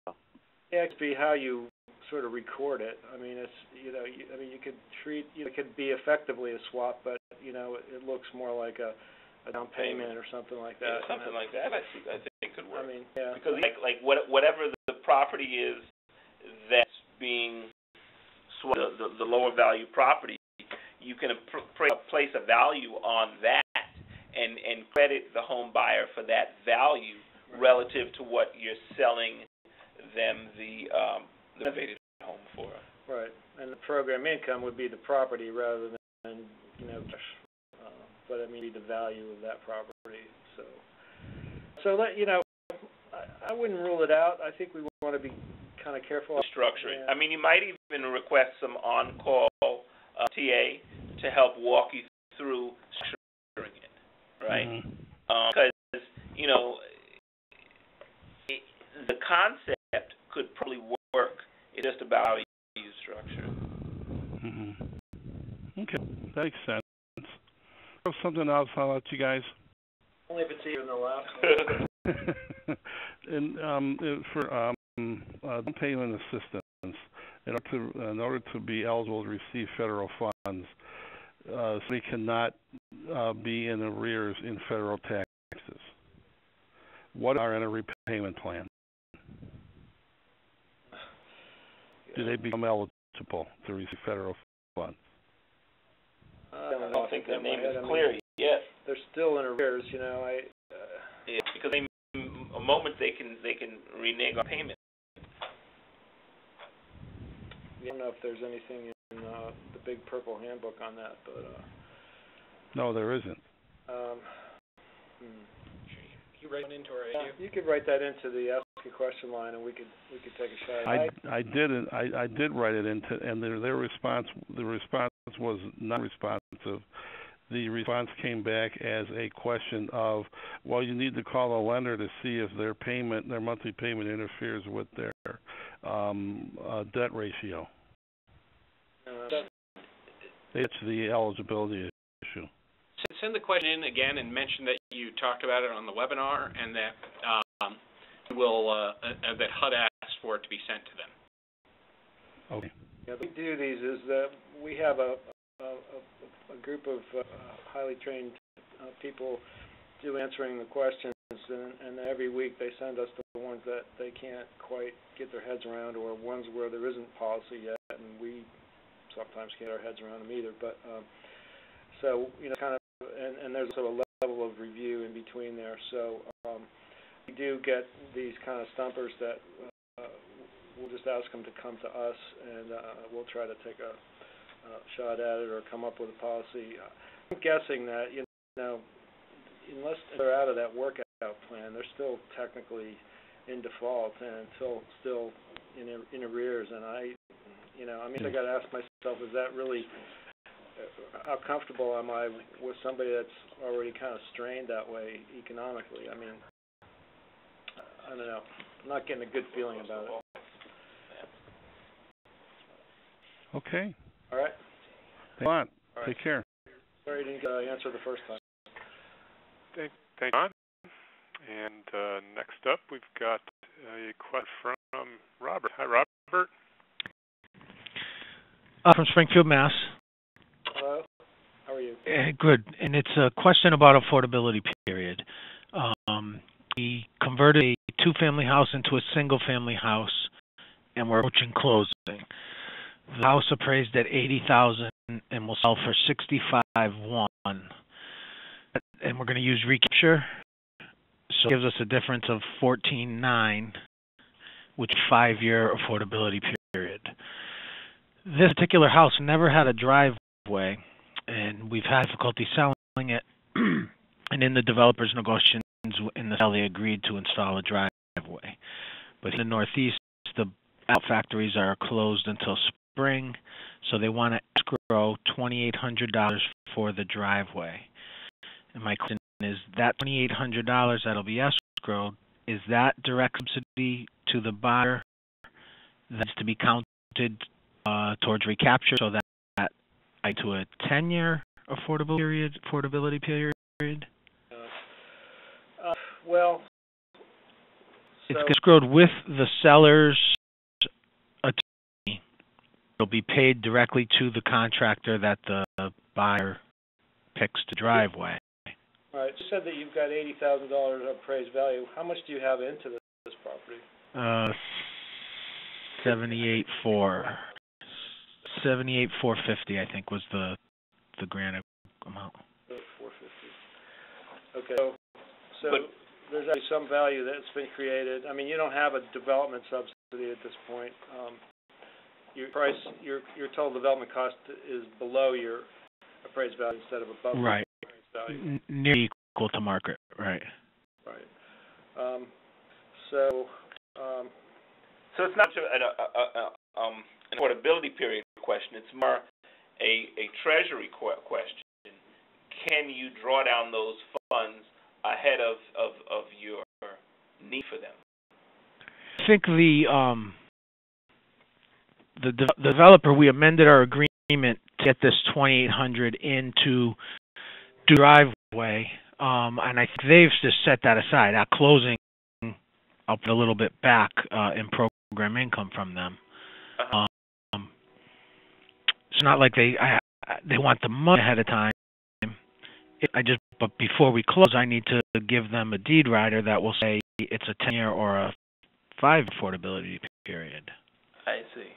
Yeah, it could be how you sort of record it. I mean, it's you could treat it could be effectively a swap, but it looks more like a down payment or something like that. Yeah, something like that. I think could work. I mean, yeah. Because whatever the property is that's being swapped, the lower value property, you can place a value on that and credit the home buyer for that value relative to what you're selling them the renovated home for. Right, and the program income would be the property rather than but I mean the value of that property. So that I wouldn't rule it out. I think we want to be kind of careful. Structuring. Yeah. I mean, you might even request some on-call TA to help walk you through structuring it, right? Because the concept could probably work. It's just about how you use structure. Okay, that makes sense. Something else I'll let you guys. Only if it's even the last one. And for down payment assistance, in order to be eligible to receive federal funds, somebody cannot be in arrears in federal taxes. What are in a repayment plan? Do they become eligible to receive federal funds? I don't think their name is clear yet. They're still in arrears, Yeah, because a moment they can renege on payment. I don't know if there's anything in the big purple handbook on that, but no, there isn't. You write it into our AU? You could write that into the ask a question line, and we could take a shot at it. I did write it into, and their response. The response was not responsive, the response came back as a question of, well, you need to call the lender to see if their monthly payment interferes with their debt ratio. It's the eligibility issue. Send the question in again and mention that you talked about it on the webinar and that that HUD asked for it to be sent to them. Okay. Yeah, we do these is that we have a group of highly trained people do answering the questions, and every week they send us the ones that they can't quite get their heads around, or ones where there isn't policy yet, and we sometimes can't get our heads around them either. But so kind of, and there's also a level of review in between there. So we do get these kind of stumpers that we'll just ask them to come to us, and we'll try to take a shot at it or come up with a policy. I'm guessing that unless they're out of that workout plan, they're still technically in default and still in arrears. And I got to ask myself, is that really how comfortable am I with somebody that's already kind of strained that way economically? I mean, I don't know. I'm not getting a good feeling about it. Okay. All right. Thanks a lot. Right. Take care. Sorry you didn't answer the first time. Thank you, John. And next up, we've got a question from Robert. Hi, Robert. From Springfield, Mass. Hello. How are you? Good. And it's a question about affordability period. We converted a two-family house into a single-family house, and we're approaching closing. The house appraised at $80,000 and will sell for $65,100. And we're going to use recapture, so it gives us a difference of $14,900, which is a 5-year affordability period. This particular house never had a driveway, and we've had difficulty selling it. And in the developer's negotiations in the sale, they agreed to install a driveway. But in the Northeast, the factories are closed until spring, so they want to escrow $2,800 for the driveway. And my question is, that $2,800 that'll be escrowed, is that direct subsidy to the buyer that's to be counted towards recapture, so that to a 10-year affordability period? Well, it's escrowed with the seller's attorney. It'll be paid directly to the contractor that the buyer picks to driveway. All right. You said that you've got $80,000 appraised value. How much do you have into this property? $78,450, I think, was the grant amount. $450. Okay. So there's actually some value that's been created. I mean, you don't have a development subsidy at this point. Your total development cost is below your appraised value instead of above. Right. The appraised value. Near equal to market. Right. Right. So it's not an affordability period question. It's more a treasury question. Can you draw down those funds ahead of your need for them? I think the developer, we amended our agreement to get this $2,800 into driveway, and I think they've just set that aside. At closing, I'll put a little bit back in program income from them. Uh-huh. It's not like they want the money ahead of time. But before we close, I need to give them a deed rider that will say it's a 10-year or a 5 affordability period. I see.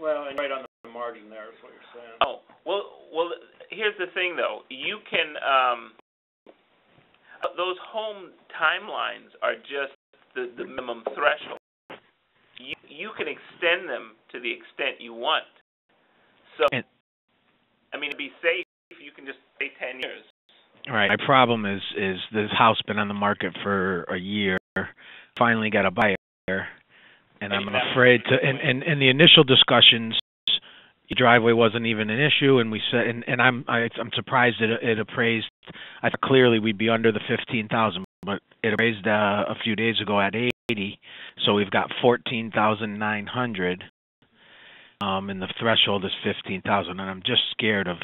Well, and right on the margin there is what you're saying. Oh, well. Here's the thing, though. You can those home timelines are just the minimum threshold. You can extend them to the extent you want. So, I mean, to be safe, you can just say 10 years. Right. My problem is this house been on the market for a year. Finally got a buyer, and I'm afraid to. And the initial discussions, your driveway wasn't even an issue, and we said, and I'm surprised it appraised. I thought clearly we'd be under the 15,000, but it appraised a few days ago at 80, so we've got 14,900, and the threshold is 15,000, and I'm just scared of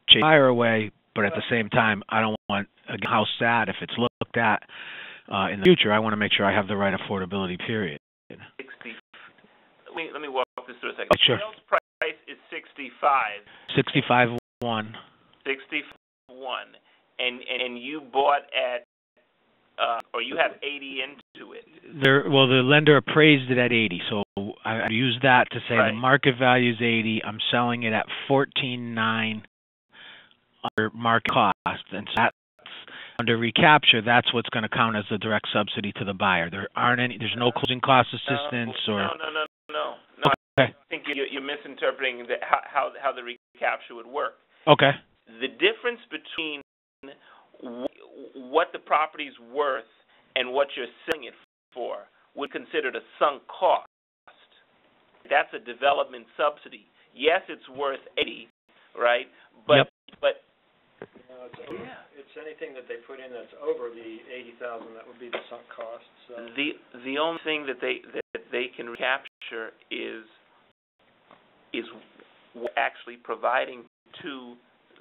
chasing fire away, but at the same time, I don't want a house sad if it's looked at in the future. I want to make sure I have the right affordability period. 60. Let me walk this through a second. Sure. Sales price is 65. 65.1. 61, and you bought at, or you have 80 into it. Well, the lender appraised it at 80, so I use that to say Right. the market value is 80. I'm selling it at 14.9 under market cost, and so that's under recapture. That's what's going to count as the direct subsidy to the buyer. There's no closing cost assistance or. No. Okay. I think you're misinterpreting how the recapture would work. Okay. The difference between what the property's worth and what you're selling it for would be considered a sunk cost. That's a development subsidy. Yes, it's worth 80, right? But it's anything that they put in that's over the 80,000 that would be the sunk cost. So the only thing that they can recapture is actually providing to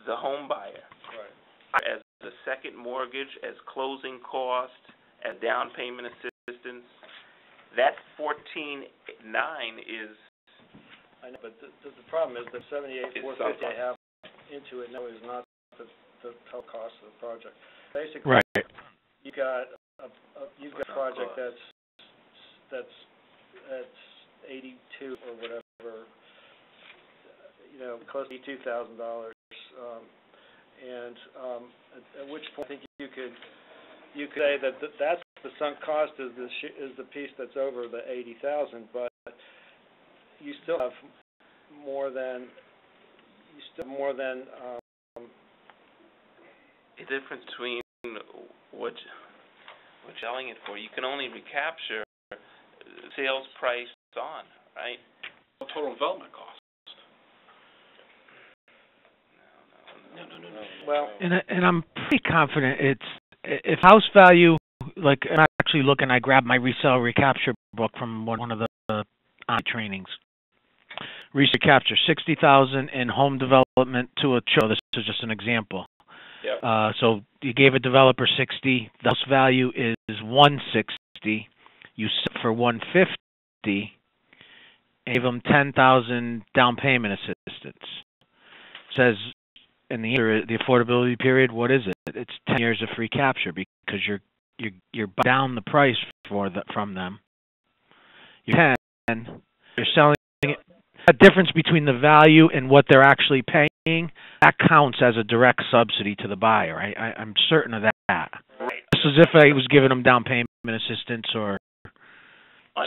the home buyer, right, as a second mortgage, as closing cost, as down payment assistance. That 14.9 is. I know, but the problem is the 78,450 I have into it now is not the total cost of the project. Basically, right. you got a project that's 82 or whatever, close to $82,000, and at which point I think you could say that that's the sunk cost is the piece that's over the 80,000, but you still have more than the difference between what you're selling it for. You can only recapture sales price on, right? Total development cost. No. Well, and I'm pretty confident if house value, like I'm actually looking, I grabbed my resale recapture book from one of the trainings. Resale recapture 60,000 in home development to a show. This is just an example. Yep. So you gave a developer 60. The house value is 160. You sell for 150. And gave them 10,000 down payment assistance. It says in the affordability period, what is it? It's 10 years of free capture because you're down the price from them. You're 10. You're selling it. The difference between the value and what they're actually paying, that counts as a direct subsidy to the buyer. I'm certain of that. Right. Just as if I was giving them down payment assistance or.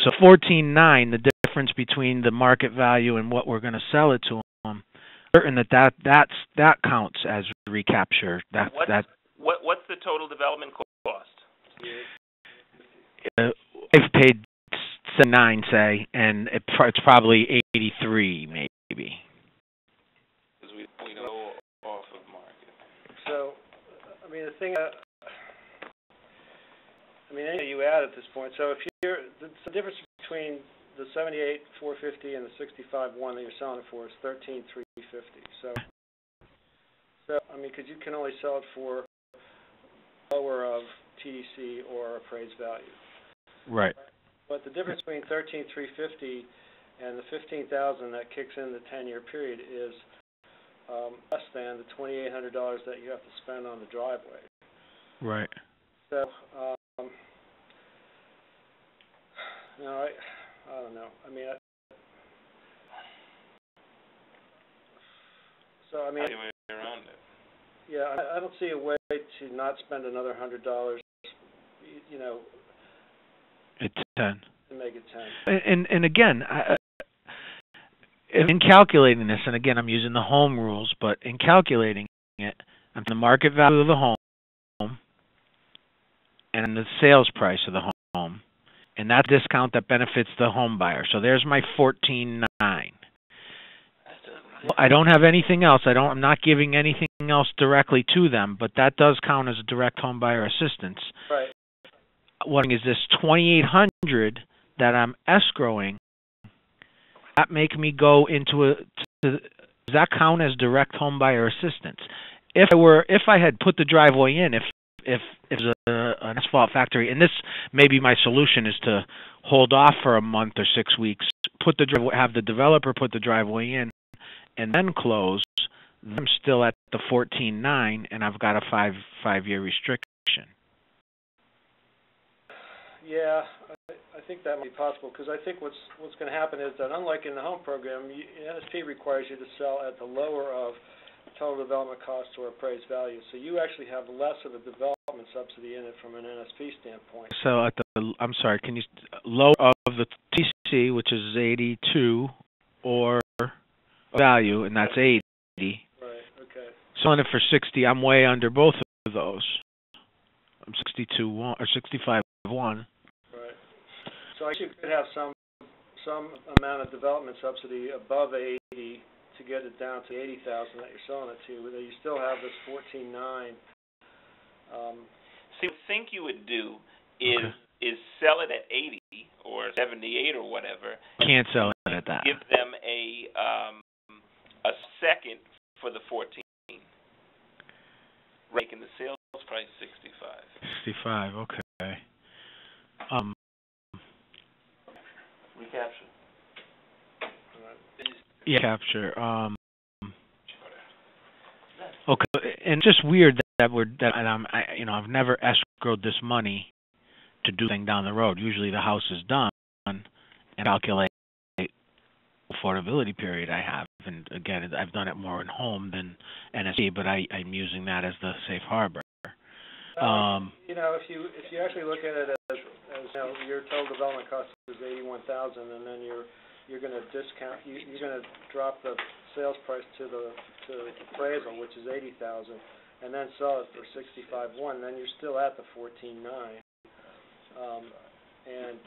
So 14.9, the difference between the market value and what we're going to sell it to them, certain that counts as recapture. What's the total development cost? I've paid 79, say, and it's probably 83, maybe. Because we know off of market. So, I mean, the thing. Anything you add at this point. So if the difference between the 78,450 and the 65.1 that you're selling it for is 13,350. So because you can only sell it for lower of TDC or appraised value. Right. But the difference between 13,350 and the 15,000 that kicks in the 10-year period is less than the $2,800 that you have to spend on the driveway. Right. So. I don't know. How do you way around it? Yeah, I don't see a way to not spend another $100. It's 10. To make it 10. And again, in calculating this, and again, I'm using the home rules, but in calculating it, I'm the market value of the home and the sales price of the home. And that discount that benefits the home buyer. So there's my 14.9. I don't have anything else. I'm not giving anything else directly to them, but that does count as a direct home buyer assistance. Right. What is this $2,800 that I'm escrowing? That make me go into does that count as direct home buyer assistance? If I had put the driveway in, if it was an asphalt factory, and this maybe my solution is to hold off for a month or 6 weeks, have the developer put the driveway in, and then close. I'm still at the 14.9, and I've got a five-year restriction. Yeah, I think that might be possible, because I think what's going to happen is that, unlike in the home program, NSP requires you to sell at the lower of total development cost or appraised value. So you actually have less of a development subsidy in it from an NSP standpoint. So at I'm sorry, can you low of the TC, which is 82, or value, and that's 80. Right. Okay. Selling it for 60, I'm way under both of those. I'm 62.1 or 65.1. Right. So I guess you could have some amount of development subsidy above 80 to get it down to 80,000 that you're selling it to, but you still have this 14.9. See, what I think you would do is sell it at 80 or 78 or whatever. Can't sell it at that. Give them a second for the 14, making the sales price 65. 65. Okay. Recapture. Yeah, capture. Okay, and just weird I've never escrowed this money to do anything down the road. Usually the house is done and calculate affordability period I have. And again, I've done it more in home than NSC, but I'm using that as the safe harbor. If you actually look at it as your total development cost is 81,000, and then you're going to discount, you're going to drop the sales price to appraisal, which is 80,000, and then sell it for 65.1. Then you're still at the 14.9, and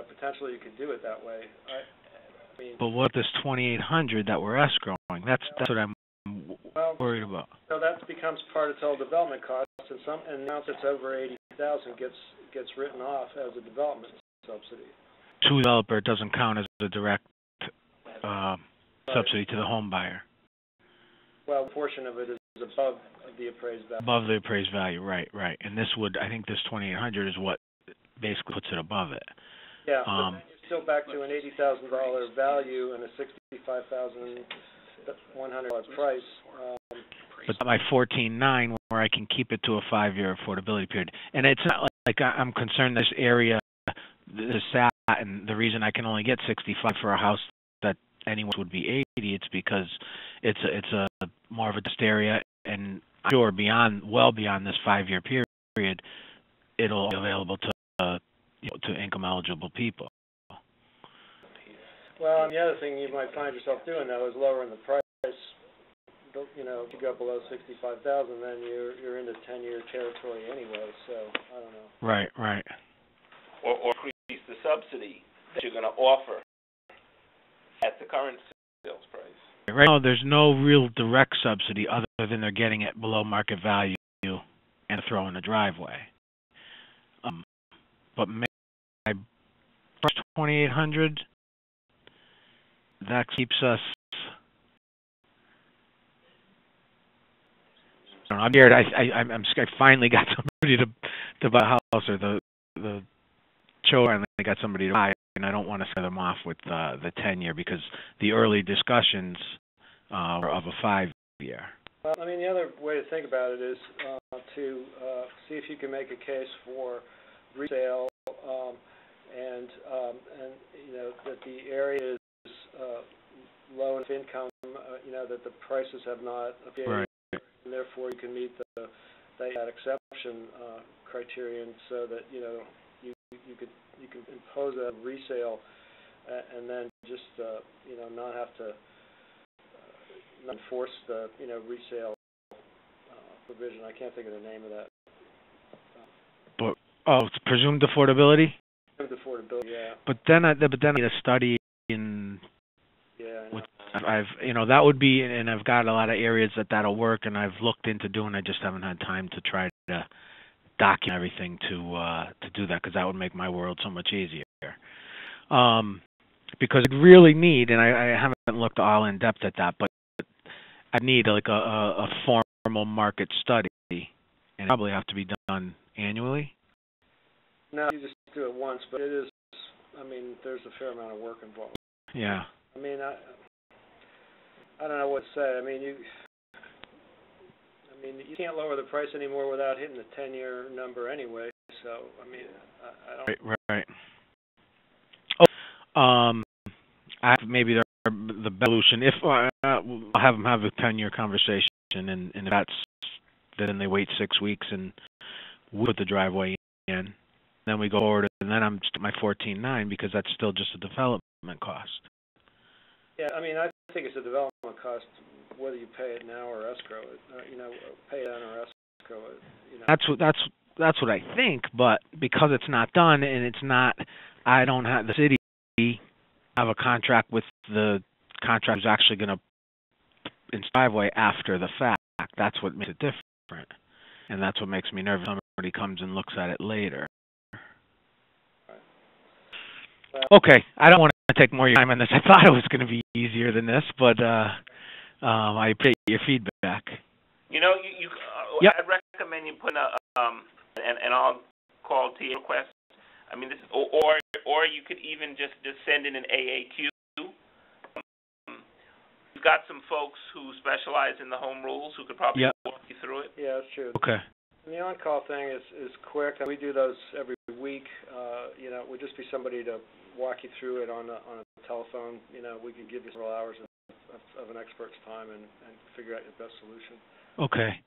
potentially you could do it that way. But what this 2,800 that we're escrowing? That's what I'm worried about. So that becomes part of total development costs, and now that's over 80,000 gets written off as a development subsidy. To the developer, it doesn't count as a direct subsidy to the home buyer. Well, a portion of it is above the appraised value. Above the appraised value, right. And I think this 2,800 is what basically puts it above it. Yeah, but then you're still back to an $80,000 value and a $65,100 price. But my 14.9, where I can keep it to a 5-year affordability period, and it's not like I'm concerned this area is sad, and the reason I can only get 65 for a house that anyone would be 80, it's because it's a more of a dist area, and I'm sure well beyond this 5-year period, it'll be available to income eligible people. Well, and the other thing you might find yourself doing though is lowering the price. If you go below 65,000, then you're into 10-year territory anyway. So I don't know. Right. Or increase the subsidy that you're going to offer at the current sales price. Right now, there's no real direct subsidy other than they're getting it below market value and throwing a driveway. But my first 2,800, that keeps us. I'm scared. I finally got somebody to buy a house, or the children finally got somebody to buy, and I don't want to set them off with the 10-year because the early discussions were of a 5-year. Well, the other way to think about it is to see if you can make a case for resale, and that the area is low enough income, that the prices have not appeared. Right. And therefore, you can meet that exception criterion, so that you can impose a resale, and then just not have to not enforce the resale provision. I can't think of the name of that. It's presumed affordability. Presumed affordability, yeah. But then I need a study in. Yeah. Which that would be, and I've got a lot of areas that'll work, and I've looked into doing. I just haven't had time to try to document everything to do that, because that would make my world so much easier. Because I really need, and I haven't looked all in depth at that, but I need like a formal market study, and it probably have to be done annually. No, you just do it once, but it is. I mean, there's a fair amount of work involved. Yeah. I mean, I don't know what to say. I mean, you can't lower the price anymore without hitting the 10-year number anyway. So, I mean, I don't. Right. Maybe the solution. If I'll have them have a 10-year conversation, and if that's then they wait 6 weeks and we put the driveway in. Then we go forward, and then I'm just at my 14.9 because that's still just a development cost. Yeah, I mean, I think it's a development cost whether you pay it now or escrow it. Pay it on or escrow it. That's what I think, but because it's not done and it's not, I don't have the city have a contract with the contractor who's actually going to install driveway after the fact. That's what makes it different, and that's what makes me nervous. Somebody comes and looks at it later. Okay, I don't want to take more of your time on this. I thought it was going to be easier than this, but I appreciate your feedback. Yep. I'd recommend you put an on-call TA request. I mean, this is, or you could even just send in an AAQ. We've got some folks who specialize in the home rules who could probably walk you through it. Yeah, that's true. Okay. And the on-call thing is quick. We do those every week. It would just be somebody to walk you through it on a telephone. We could give you several hours of an expert's time and figure out your best solution. Okay.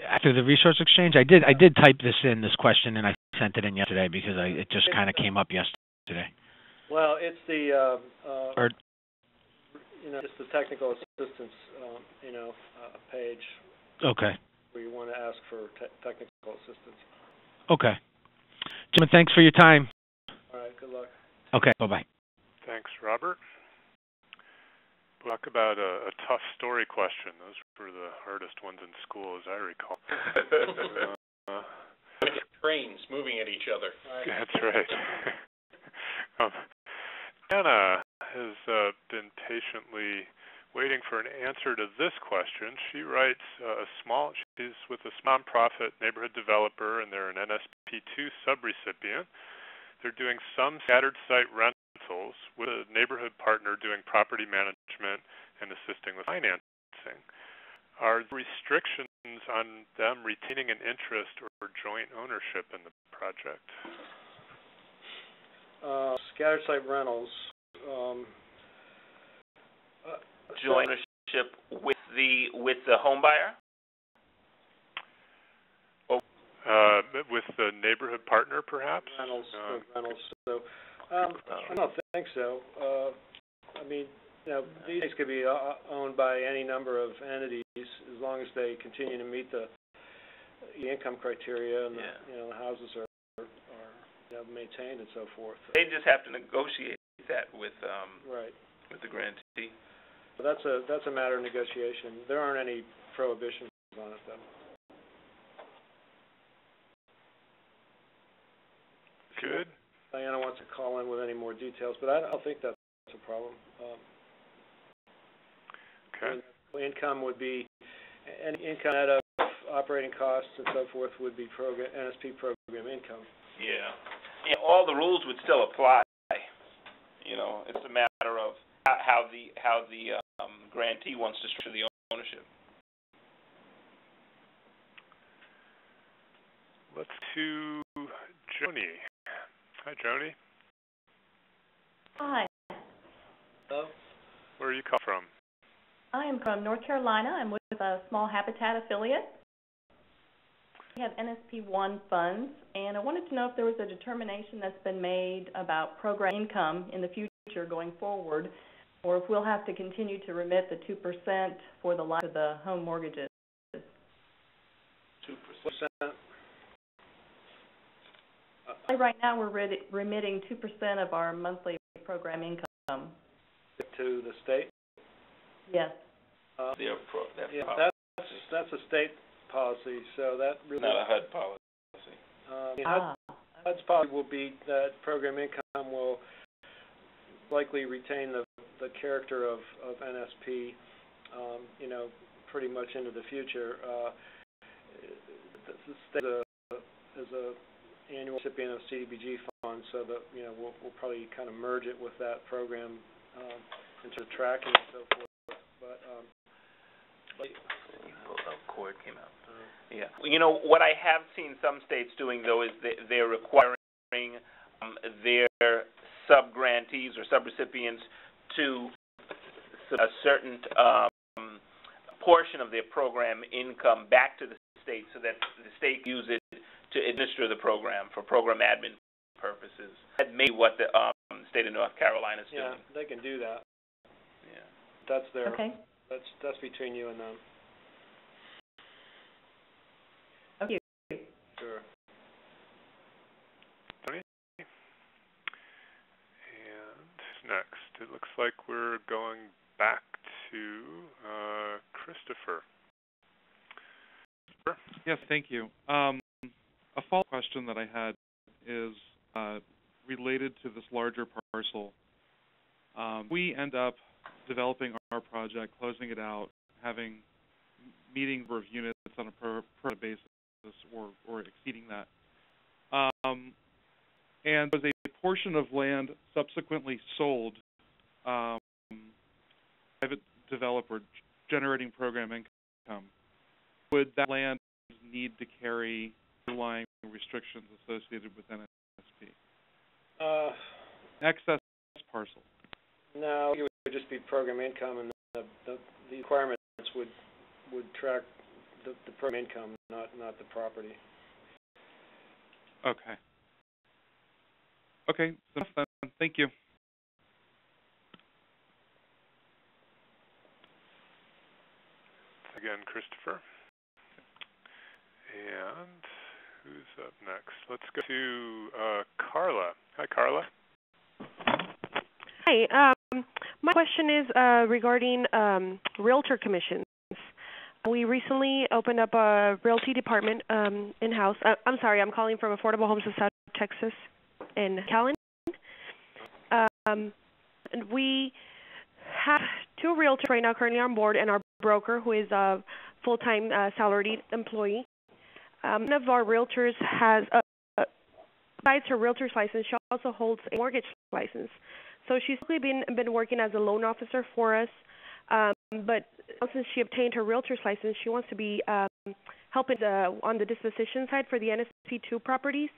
After the resource exchange, I did type this question, and I sent it in yesterday because it just kind of came up yesterday. Well, it's the it's the technical assistance page. Okay. Where you want to ask for technical assistance. Okay. Jim, thanks for your time. All right, good luck. Okay, bye-bye. Thanks, Robert. We'll talk about a tough story question. Those were the hardest ones in school, as I recall. Trains moving at each other. That's right. Anna has been patiently waiting for an answer to this question. She writes, she's with a nonprofit neighborhood developer, and they're an NSP2 subrecipient. They're doing some scattered site rentals with a neighborhood partner doing property management and assisting with financing. Are there restrictions on them retaining an interest or joint ownership in the project? Scattered site rentals. Joint ownership with the home buyer? With the neighborhood partner, perhaps? Rentals. So, I don't think so. These things could be owned by any number of entities as long as they continue to meet the income criteria and the houses are maintained and so forth. They just have to negotiate that with with the grantee. That's a matter of negotiation. There aren't any prohibitions on it, though. Good. Diana wants to call in with any more details, but I don't think that's a problem. Okay. Income would be, any income out of operating costs and so forth would be NSP program income. Yeah. All the rules would still apply. It's a matter of how the grantee wants to structure the ownership. Let's to Joni. Hi, Joni. Hi. Hello. Where are you calling from? I am from North Carolina. I'm with a small Habitat affiliate. We have NSP1 funds, and I wanted to know if there was a determination that's been made about program income in the future going forward, or if we'll have to continue to remit the 2% for the life of the home mortgages. 2%. Right now, we're remitting 2% of our monthly program income. To the state? Yes. Their Yeah, policy. that's a state policy, so that really Not a HUD policy. HUD's policy will be that program income will likely retain the character of NSP, pretty much into the future. The state is a annual recipient of CDBG funds, so that we'll probably kind of merge it with that program into the tracking and so forth. But Cord came out. Yeah. What I have seen some states doing, though, is they're requiring their sub-grantees or sub-recipients to a certain portion of their program income back to the state so that the state can use it to administer the program for program admin purposes. That may be what the state of North Carolina is doing. Yeah, they can do that. Yeah. That's their. Okay. That's between you and them. Okay. Sure. Tony? And next, it looks like we're going back to Christopher. Yes, thank you. A follow-up question that I had is related to this larger parcel. We end up developing our project, closing it out, having meeting number of units on a per basis or exceeding that. And was a portion of land subsequently sold, private developer generating program income, would that land need to carry underlying restrictions associated with NSP? Excess parcel. No, it would just be program income, and the requirements would track the program income, not the property. Okay. Okay, enough then. Thank you. Again, Christopher. And who's up next? Let's go to Carla. Hi, Carla. Hi. My question is regarding realtor commissions. We recently opened up a realty department in-house. I'm sorry, I'm calling from Affordable Homes of South Texas in Callan. And we have two realtors right now currently on board and our broker, who is a full-time salaried employee. One of our realtors has, besides her realtor's license, she also holds a mortgage license. So she's been working as a loan officer for us, but since she obtained her realtor's license, she wants to be helping on the disposition side for the NSP2 properties.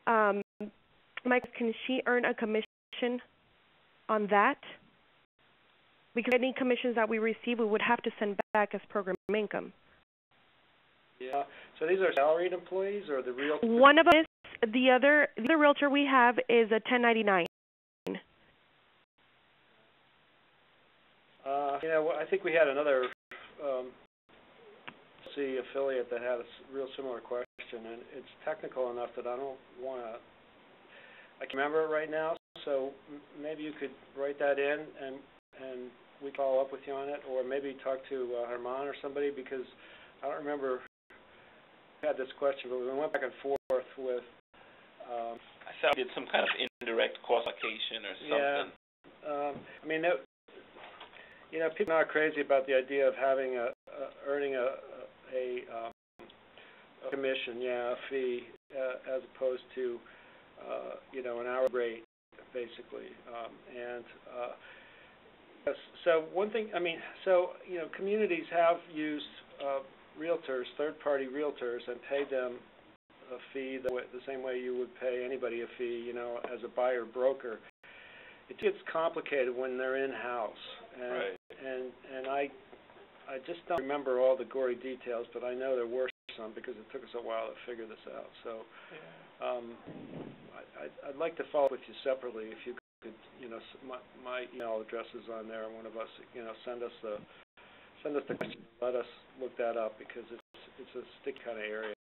Mike, can she earn a commission on that? Because any commissions that we receive, we would have to send back as program income. Yeah. So these are salaried employees or the realtor? One of us, the other realtor we have is a 1099. I think we had another affiliate that had a real similar question, and it's technical enough that I don't want to. I can remember it right now, so maybe you could write that in, and we can follow up with you on it, or maybe talk to Herman or somebody, because I don't remember we had this question, but we went back and forth with. I thought we did some kind of indirect cost allocation or something. Yeah, people are not crazy about the idea of having earning a commission, a fee, as opposed to an hourly rate, basically. So one thing, communities have used realtors, third-party realtors, and paid them a fee the same way you would pay anybody a fee, as a buyer broker. It gets complicated when they're in-house, Right. And I just don't remember all the gory details, but I know there were some because it took us a while to figure this out. So, I'd like to follow up with you separately if you could. My email address is on there. One of us, send us the question. Let us look that up because it's a sticky kind of area.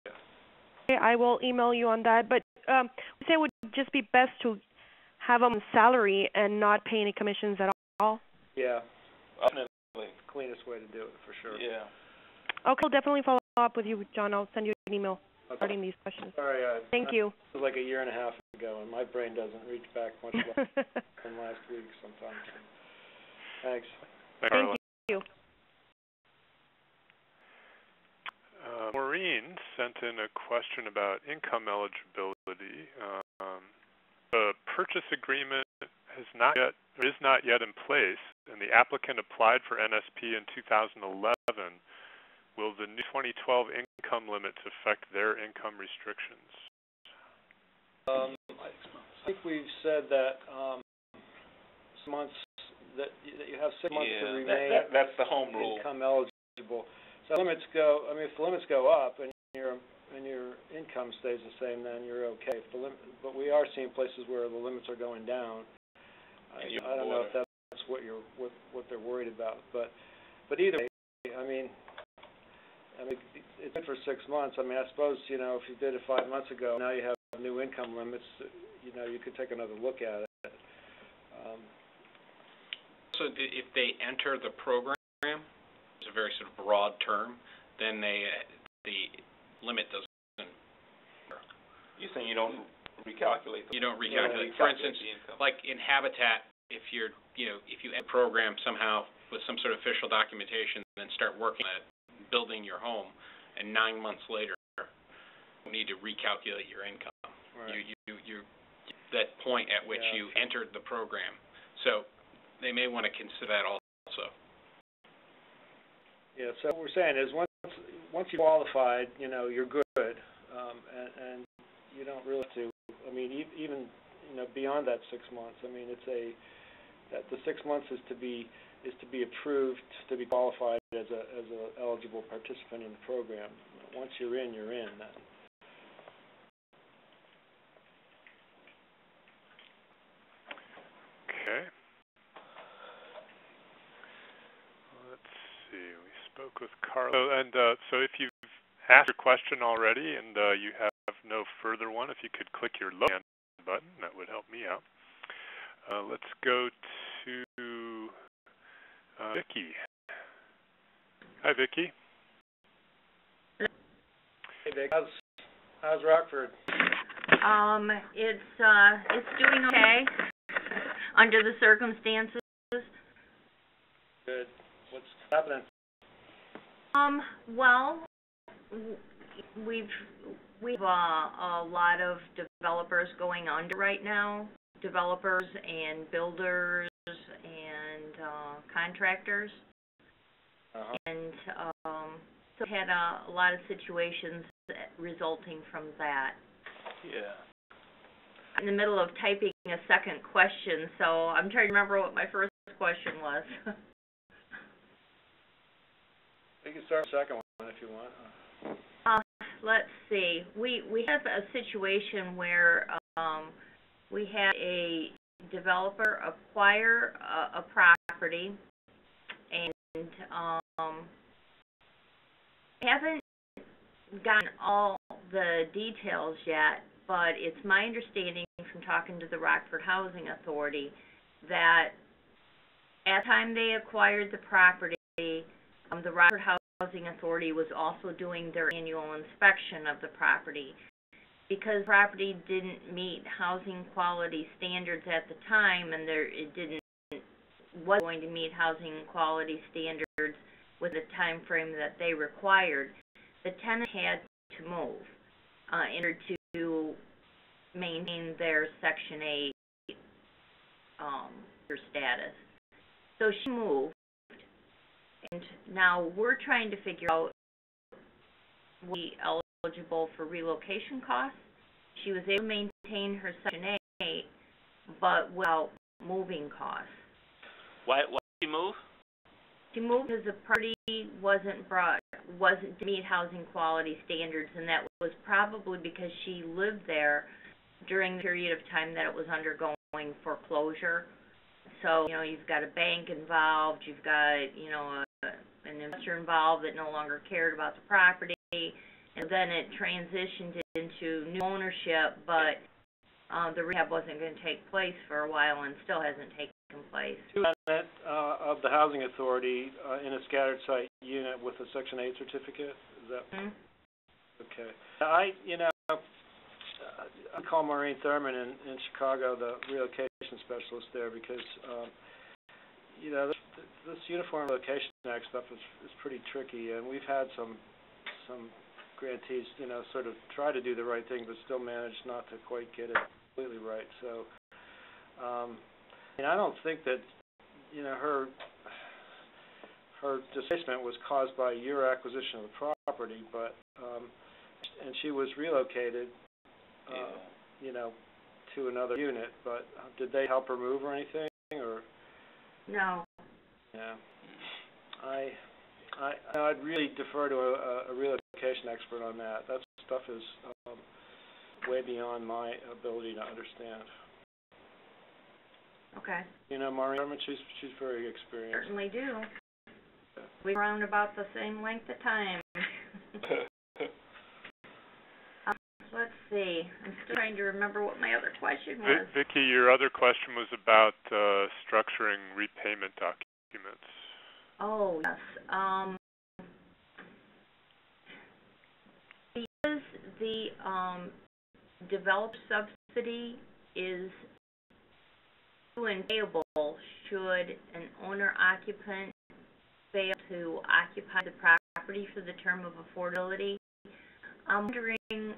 Okay, I will email you on that. But we say it would just be best to have them on salary and not pay any commissions at all. Yeah. Definitely. cleanest way to do it, for sure. Yeah. Okay, I'll definitely follow up with you, John. I'll send you an email regarding these questions. Sorry, Thank you. It was like a year and a half ago, and my brain doesn't reach back much from last week sometimes. Thanks. Thank you. Maureen sent in a question about income eligibility. The purchase agreement is not yet in place, and the applicant applied for NSP in 2011. Will the new 2012 income limits affect their income restrictions? I think we've said that months that you have 6 months to remain that's the home rule. Income eligible. So limits go. I mean, if the limits go up and your income stays the same, then you're okay. But we are seeing places where the limits are going down. I don't know if that's what they're worried about. But either way, I mean, it's good for 6 months. I mean, I suppose if you did it 5 months ago, now you have new income limits. You could take another look at it. So if they enter the program, it's a very sort of broad term, then the limit doesn't. You're saying you don't recalculate. You don't recalculate. For instance, like in Habitat, if you end the program somehow with some sort of official documentation, then start working at building your home, and 9 months later, you need to recalculate your income. Right. You that point at which you entered the program. So they may want to consider that also. Yeah, so what we're saying is once you've qualified, you're good, and you don't really have to. I mean, even beyond that 6 months. I mean, that the 6 months is to be approved to be qualified as a eligible participant in the program. Once you're in, you're in. Then. Okay. Let's see. We spoke with Carlo, and so if you've asked your question already and you have no further one, if you could click your low hand button, that would help me out. Let's go to Vicki. Hi, Vicki. Hey, Vic. How's Rockford? It's doing okay under the circumstances. Good. What's happening? Well, we've a lot of developers going under right now. Developers and builders and contractors. And so we had a lot of situations resulting from that. Yeah. I'm in the middle of typing a second question, so I'm trying to remember what my first question was. You can start with the second one if you want. Let's see. We have a situation where we had a developer acquire a property, and haven't gotten all the details yet, but it's my understanding from talking to the Rockford Housing Authority that at the time they acquired the property, the Rockford Housing Authority was also doing their annual inspection of the property. Because the property didn't meet housing quality standards at the time, and it wasn't going to meet housing quality standards with the time frame that they required, the tenant had to move in order to maintain their Section 8 status. So she moved, and now we're trying to figure out will she be eligible for relocation costs. She was able to maintain her Section 8, but without moving costs. Why did she move? She moved because the property wasn't to meet housing quality standards, and that was probably because she lived there during the period of time that it was undergoing foreclosure. So, you've got a bank involved, you've got, an investor involved that no longer cared about the property, and then it transitioned into new ownership, but the rehab wasn't going to take place for a while and still hasn't taken place? Tenant of the housing authority in a scattered site unit with a Section 8 certificate. Is that okay? I call Maureen Thurman in Chicago, the relocation specialist there, because this Uniform Relocation Act stuff is pretty tricky, and we've had some grantees sort of try to do the right thing but still manage not to quite get it completely right. So I don't think that her displacement was caused by your acquisition of the property, but and she was relocated to another unit, but did they help her move or anything, or? No. Yeah. I'd really defer to a relocation expert on that. That stuff is way beyond my ability to understand. Okay. Maureen, she's very experienced. Certainly do. We're around about the same length of time. Let's see. I'm still trying to remember what my other question was. Vicki, your other question was about structuring repayment documents. Oh, yes. Because the developed subsidy is due and payable should an owner-occupant fail to occupy the property for the term of affordability, I'm wondering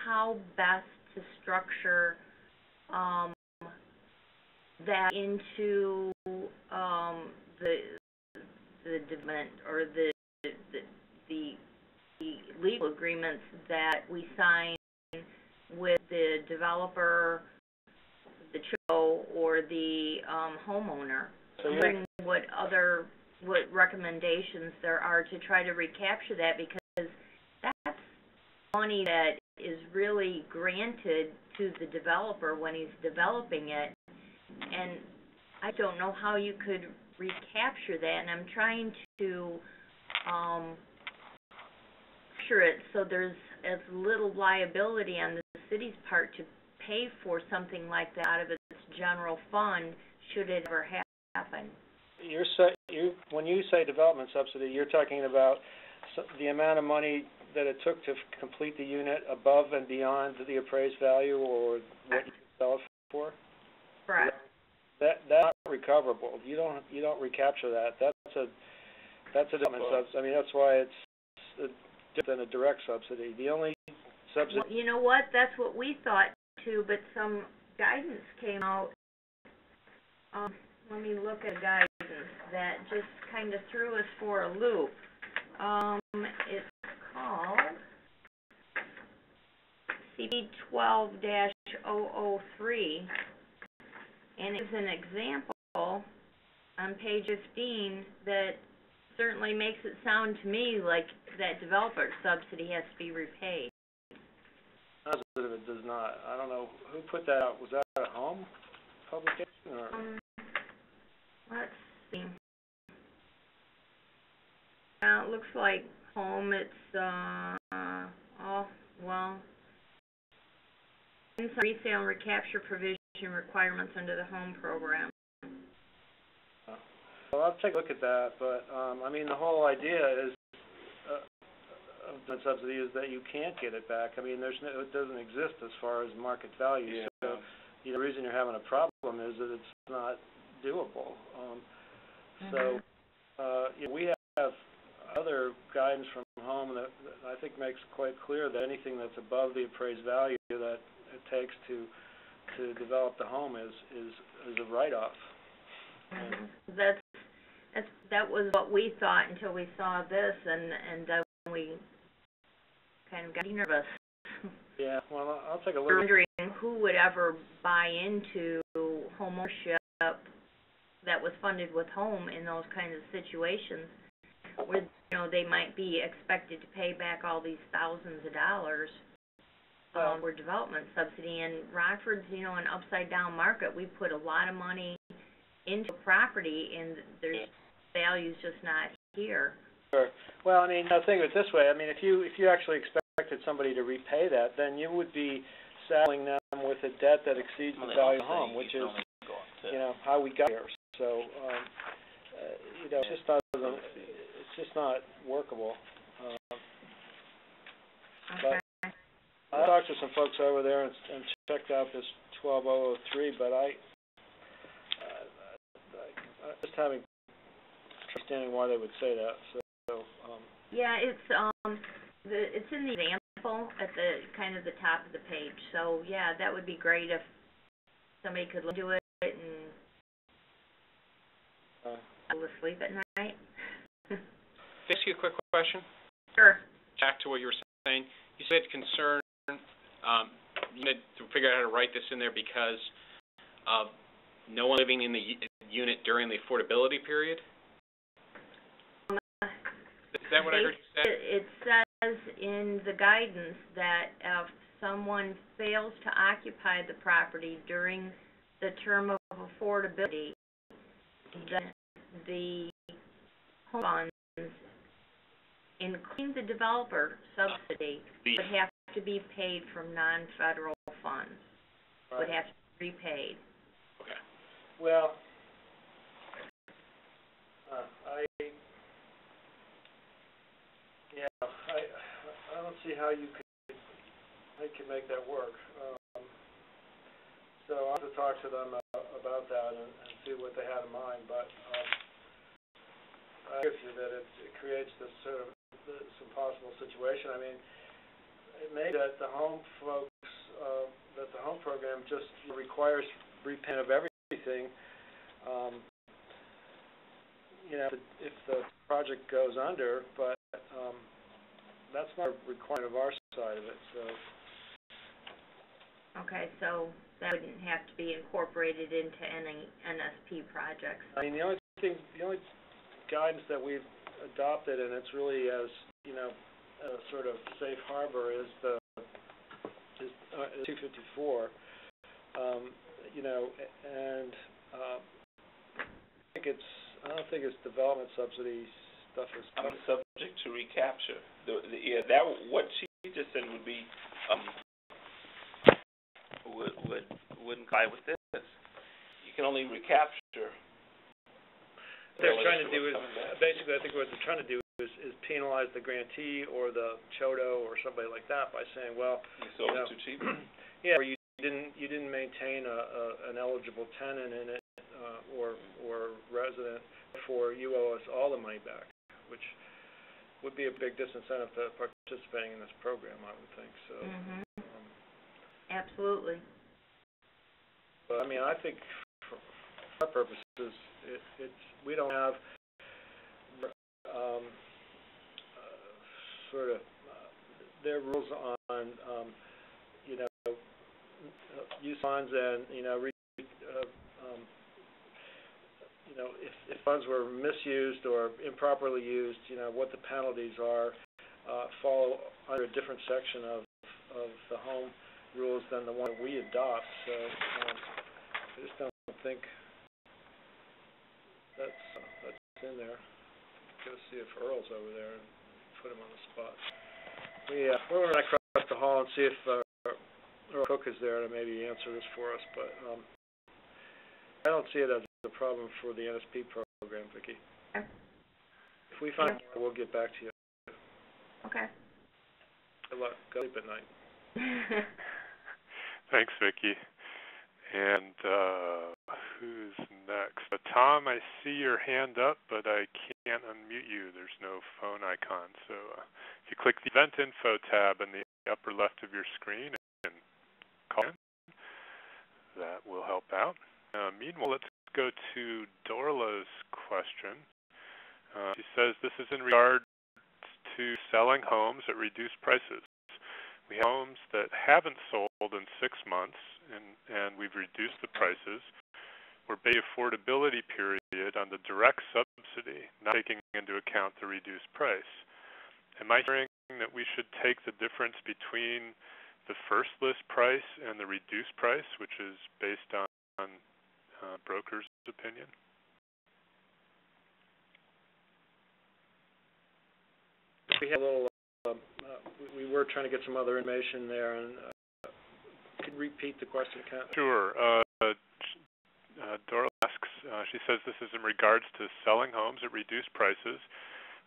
how best to structure that into the development or the legal agreements that we sign with the developer, the CHO, or the homeowner. So wondering what recommendations there are to try to recapture that, because that's money that is really granted to the developer when he's developing it, and I don't know how you could recapture that, and I'm trying to structure it so there's as little liability on the city's part to pay for something like that out of its general fund should it ever happen. When you say development subsidy, you're talking about the amount of money that it took to complete the unit above and beyond the appraised value or what you sell it for? Correct. That's not recoverable. You don't recapture that. That's a development subsidy. I mean, that's why it's different than a direct subsidy. The only subsidy. Well, you know what? That's what we thought too, but some guidance came out. Let me look at guidance that just kind of threw us for a loop. It's called CB 12-003, and it's an example on page 15 that certainly makes it sound to me like that developer subsidy has to be repaid. Positive it does not. I don't know who put that out. Was that a home publication or? Let's see. It looks like home. It's resale and recapture provision requirements under the home program. Well, I'll take a look at that, but I mean, the whole idea is of the subsidy is that you can't get it back. I mean, it doesn't exist as far as market value. Yeah. So the reason you're having a problem is that it's not doable. So we have other guidance from home that I think makes quite clear that anything that's above the appraised value that it takes to develop the home is a write-off. That was what we thought until we saw this, and then we kind of got nervous. Yeah, well, I'll take a look. We're wondering who would ever buy into home ownership that was funded with home in those kinds of situations, where they might be expected to pay back all these thousands of dollars for development subsidy. And Rockford's, an upside-down market. We put a lot of money into property, and there's value's just not here. Sure. Well, I mean, think of it this way. I mean, if you actually expected somebody to repay that, then you would be saddling them with a debt that exceeds the value of the home, which is, how we got here. So, it's just not workable. Okay. But I talked to some folks over there and checked out this 12003, but I just having understanding why they would say that. So yeah, it's in the example at the kind of the top of the page. So yeah, that would be great if somebody could look into it and go to sleep at night. Can I ask you a quick question? Sure. Back to what you were saying. You said concern. You need to figure out how to write this in there because of no one living in the unit during the affordability period. Is that what I heard you say? It says in the guidance that if someone fails to occupy the property during the term of affordability, then the home funds, including the developer subsidy, would have to be paid from non-federal funds. right. Would have to be repaid. Okay. Well, I don't see how you could make that work. So I'll have to talk to them about that and see what they had in mind. But I agree with you that it creates this sort of some possible situation. I mean, it may be that the home folks, that the home program just requires repayment of everything. If the project goes under, but that's not a requirement of our side of it. So. Okay, so that wouldn't have to be incorporated into any NSP projects. I mean, the only guidance that we've adopted, and it's really as a sort of safe harbor, is 254. And I don't think it's development subsidy stuff is subject to recapture. What she just said would be wouldn't apply with this. You can only recapture. What they're trying to do is basically, I think what they're trying to do is penalize the grantee or the CHODO or somebody like that by saying, well, you sold it too cheap. Yeah, or you didn't maintain an eligible tenant in it or resident, therefore you owe us all the money back, which would be a big disincentive to participating in this program, I would think. So. Mm-hmm. Absolutely. But I mean, I think for our purposes, we don't have sort of their rules on use funds and if funds were misused or improperly used, what the penalties are fall under a different section of the home rules than the one we adopt. So I just don't think that's in there. Go see if Earl's over there and put him on the spot. We're going to across the hall and see if Earl Cook is there to maybe answer this for us, but I don't see it as a problem for the NSP program, Vicki. Okay. If we find more, we'll get back to you. Okay. Good luck. Go sleep at night. Thanks, Vicki. And who's next? Tom, I see your hand up, but I can't unmute you. There's no phone icon. So if you click the Event Info tab in the upper left of your screen and call in, that will help out. Meanwhile, let's go to Dorla's question. She says this is in regards to selling homes at reduced prices. We have homes that haven't sold in 6 months, and we've reduced the prices. We're paying affordability period on the direct subsidy, not taking into account the reduced price. Am I hearing that we should take the difference between the first list price and the reduced price, which is based on broker's opinion? We had a little. We were trying to get some other information there, and could you repeat the question, Kent? Sure. Dora asks, She says this is in regards to selling homes at reduced prices.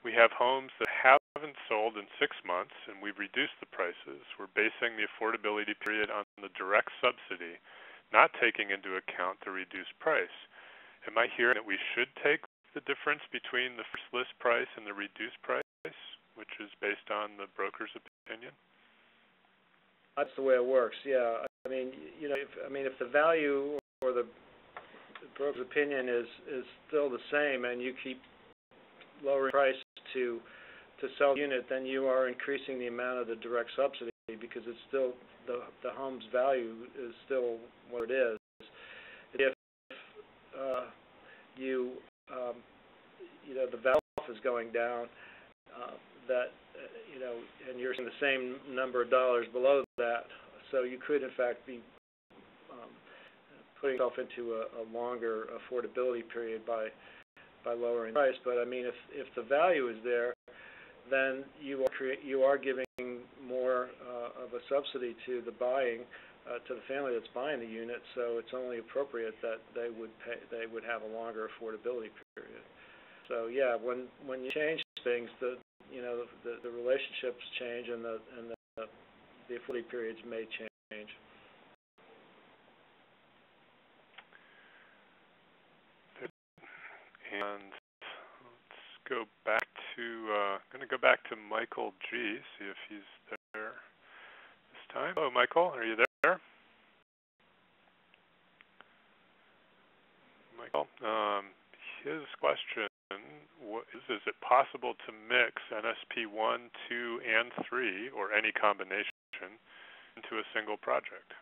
We have homes that haven't sold in 6 months, and we've reduced the prices. We're basing the affordability period on the direct subsidy, not taking into account the reduced price. Am I hearing that we should take the difference between the first list price and the reduced price, which is based on the broker's opinion? That's the way it works. Yeah. I mean, if the value or the broker's opinion is still the same, and you keep lowering price to sell the unit, then you are increasing the amount of the direct subsidy because it's still the home's value is still what it is. If the value is going down, and you're seeing the same number of dollars below that, so you could in fact be putting yourself into a longer affordability period by lowering price. But I mean, if the value is there, then you are giving more of a subsidy to the to the family that's buying the unit. So it's only appropriate that they would have a longer affordability period. So yeah, when you change things, the relationships change and the affordability periods may change. And let's go back to, I'm going to go back to Michael G., see if he's there this time. Hello, Michael, are you there? Michael, his question is it possible to mix NSP 1, 2, and 3, or any combination, into a single project?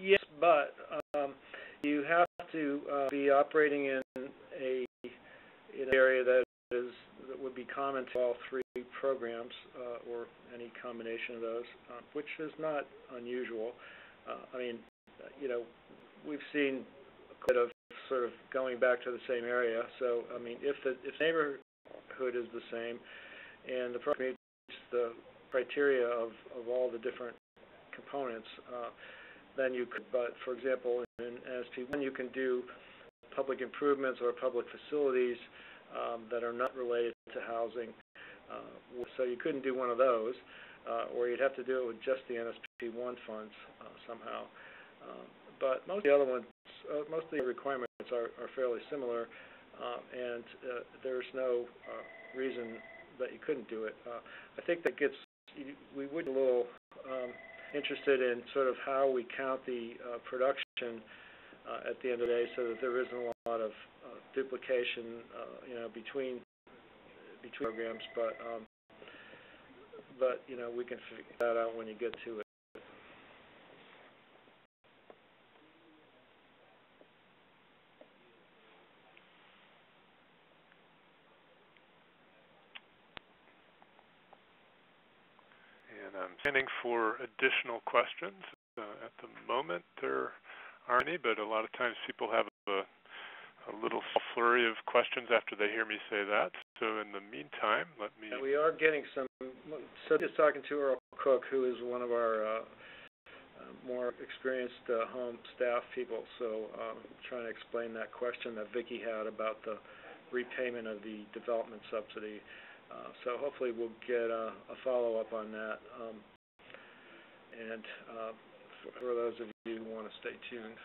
Yes, but you have to be operating in an area that would be common to all 3 programs, or any combination of those, which is not unusual. I mean, we've seen quite a bit of sort of going back to the same area. So, I mean, if neighborhood is the same and the program meets the criteria of all the different components, then you could. But for example, in NSP1, you can do public improvements or public facilities that are not related to housing. So you couldn't do one of those, or you'd have to do it with just the NSP1 funds somehow. But most of the other ones, most of the requirements are fairly similar, and there's no reason that you couldn't do it. I think that we would be a little interested in sort of how we count the production at the end of the day, so that there isn't a lot of duplication, between programs. But we can figure that out when you get to it. And I'm scanning for additional questions. At the moment, there aren't any, but a lot of times people have a little flurry of questions after they hear me say that. So in the meantime, let me... We are getting some... So just talking to Earl Cook, who is one of our more experienced home staff people. So trying to explain that question that Vicki had about the repayment of the development subsidy. So hopefully we'll get a follow-up on that. And for those of you who want to stay tuned.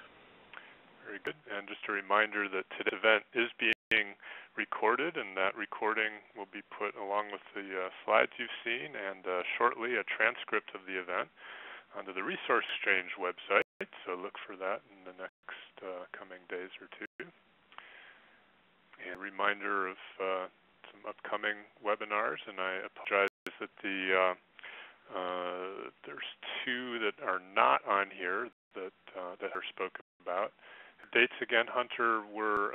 Very good. And just a reminder that today's event is being recorded, and that recording will be put along with the slides you've seen, and shortly a transcript of the event onto the Resource Exchange website. So look for that in the next coming days or two. And a reminder of some upcoming webinars, and I apologize that there's 2 that are not on here that are spoken about. Dates again, Hunter, were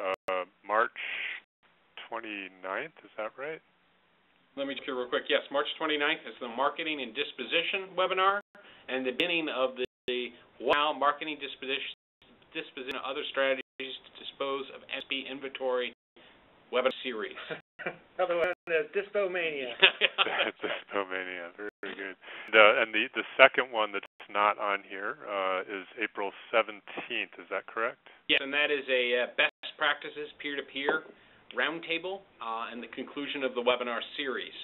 March 29th, is that right? Let me check here real quick. Yes, March 29th is the Marketing and Disposition webinar, and the beginning of the WOW Marketing Disposition and Other Strategies to Dispose of NSP Inventory webinar series. Otherwise known as Dispomania. Dispomania, very good. And the second one that's not on here is April 17th. Is that correct? Yes, and that is a best practices peer-to-peer roundtable and the conclusion of the webinar series.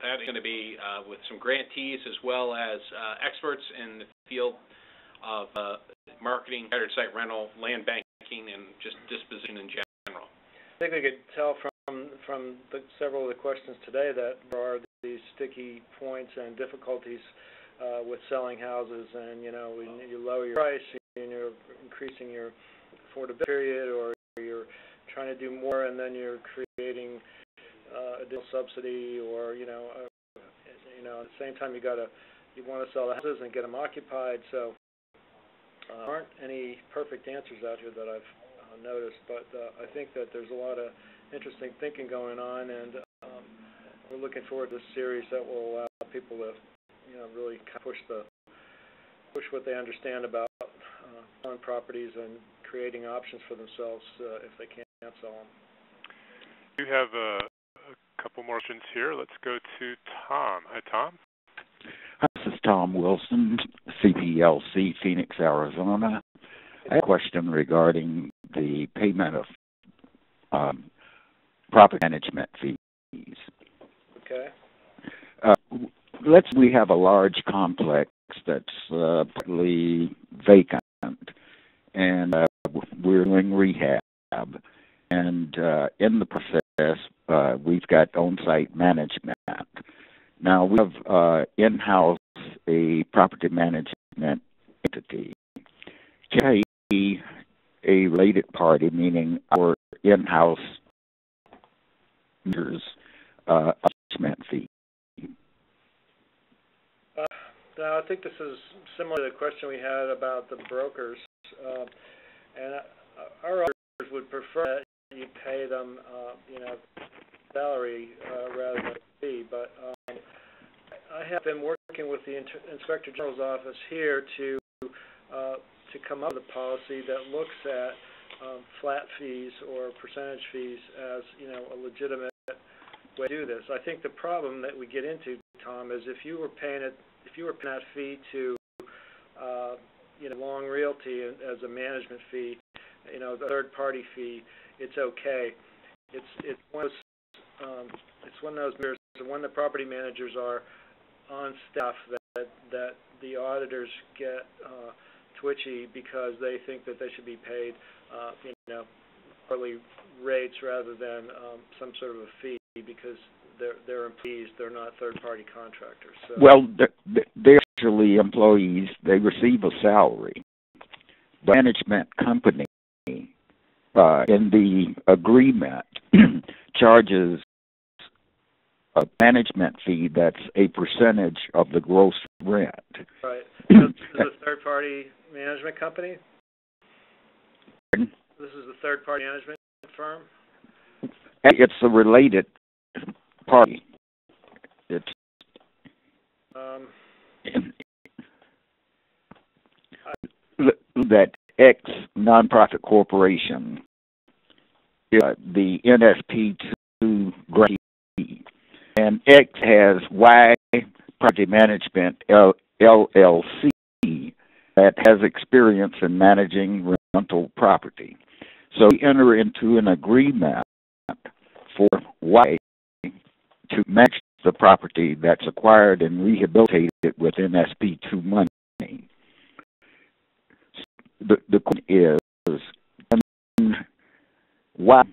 That is going to be with some grantees as well as experts in the field of marketing, scattered site rental, land banking, and just disposition in general. I think we could tell from several of the questions today that there are these sticky points and difficulties with selling houses, and when you lower your price and you're increasing your affordability period, or you're trying to do more and then you're creating additional subsidy, or at the same time you want to sell the houses and get them occupied. So there aren't any perfect answers out here that I've noticed, but I think that there's a lot of interesting thinking going on, and we're looking forward to this series that will allow people to really push what they understand about selling properties and creating options for themselves if they can't sell them. You have a couple more questions here. Let's go to Tom. Hi, Tom. This is Tom Wilson, CPLC, Phoenix, Arizona. I have a question regarding the payment of property management fees. Okay. We have a large complex that's partly vacant, and we're doing rehab. And in the process, we've got on-site management. Now, we have in-house a property management entity. Can be a related party, meaning our in-house management fee? I think this is similar to the question we had about the brokers. And our auditors would prefer that you pay them, salary rather than fee. But I have been working with the Inspector General's office here to come up with a policy that looks at flat fees or percentage fees as a legitimate way to do this. I think the problem that we get into, Tom, is if you were paying that fee to Long Realty as a management fee, the third-party fee, it's okay. It's one of those matters when the property managers are on staff that the auditors get twitchy because they think that they should be paid hourly rates rather than some sort of a fee, because they're employees, they're not third-party contractors. So. Well, they're actually employees. They receive a salary. The management company in the agreement charges a management fee that's a percentage of the gross rent. Right. This is a third-party management company? Pardon? This is a third-party management firm? It's a related party. It's that X nonprofit corporation, the NSP2 grantee, and X has Y Property Management LLC that has experience in managing rental property. So we enter into an agreement for Y to match the property that's acquired and rehabilitated with NSP2 money. The question is, can Y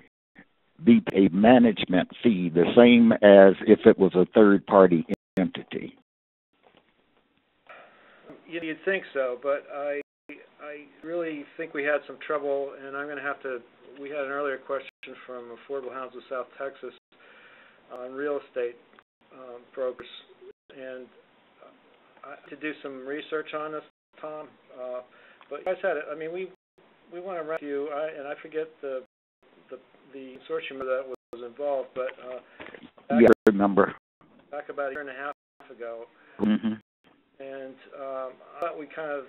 be a management fee the same as if it was a third-party entity? You'd think so, but I really think we had some trouble, and I'm going to have to. We had an earlier question from Affordable Housing South Texas on real estate brokers, and I had to do some research on this, Tom. But you guys had it. I mean, we want to run you, and I forget the consortium that was involved, but I remember back about a year and a half ago. Mm-hmm. And I thought we kind of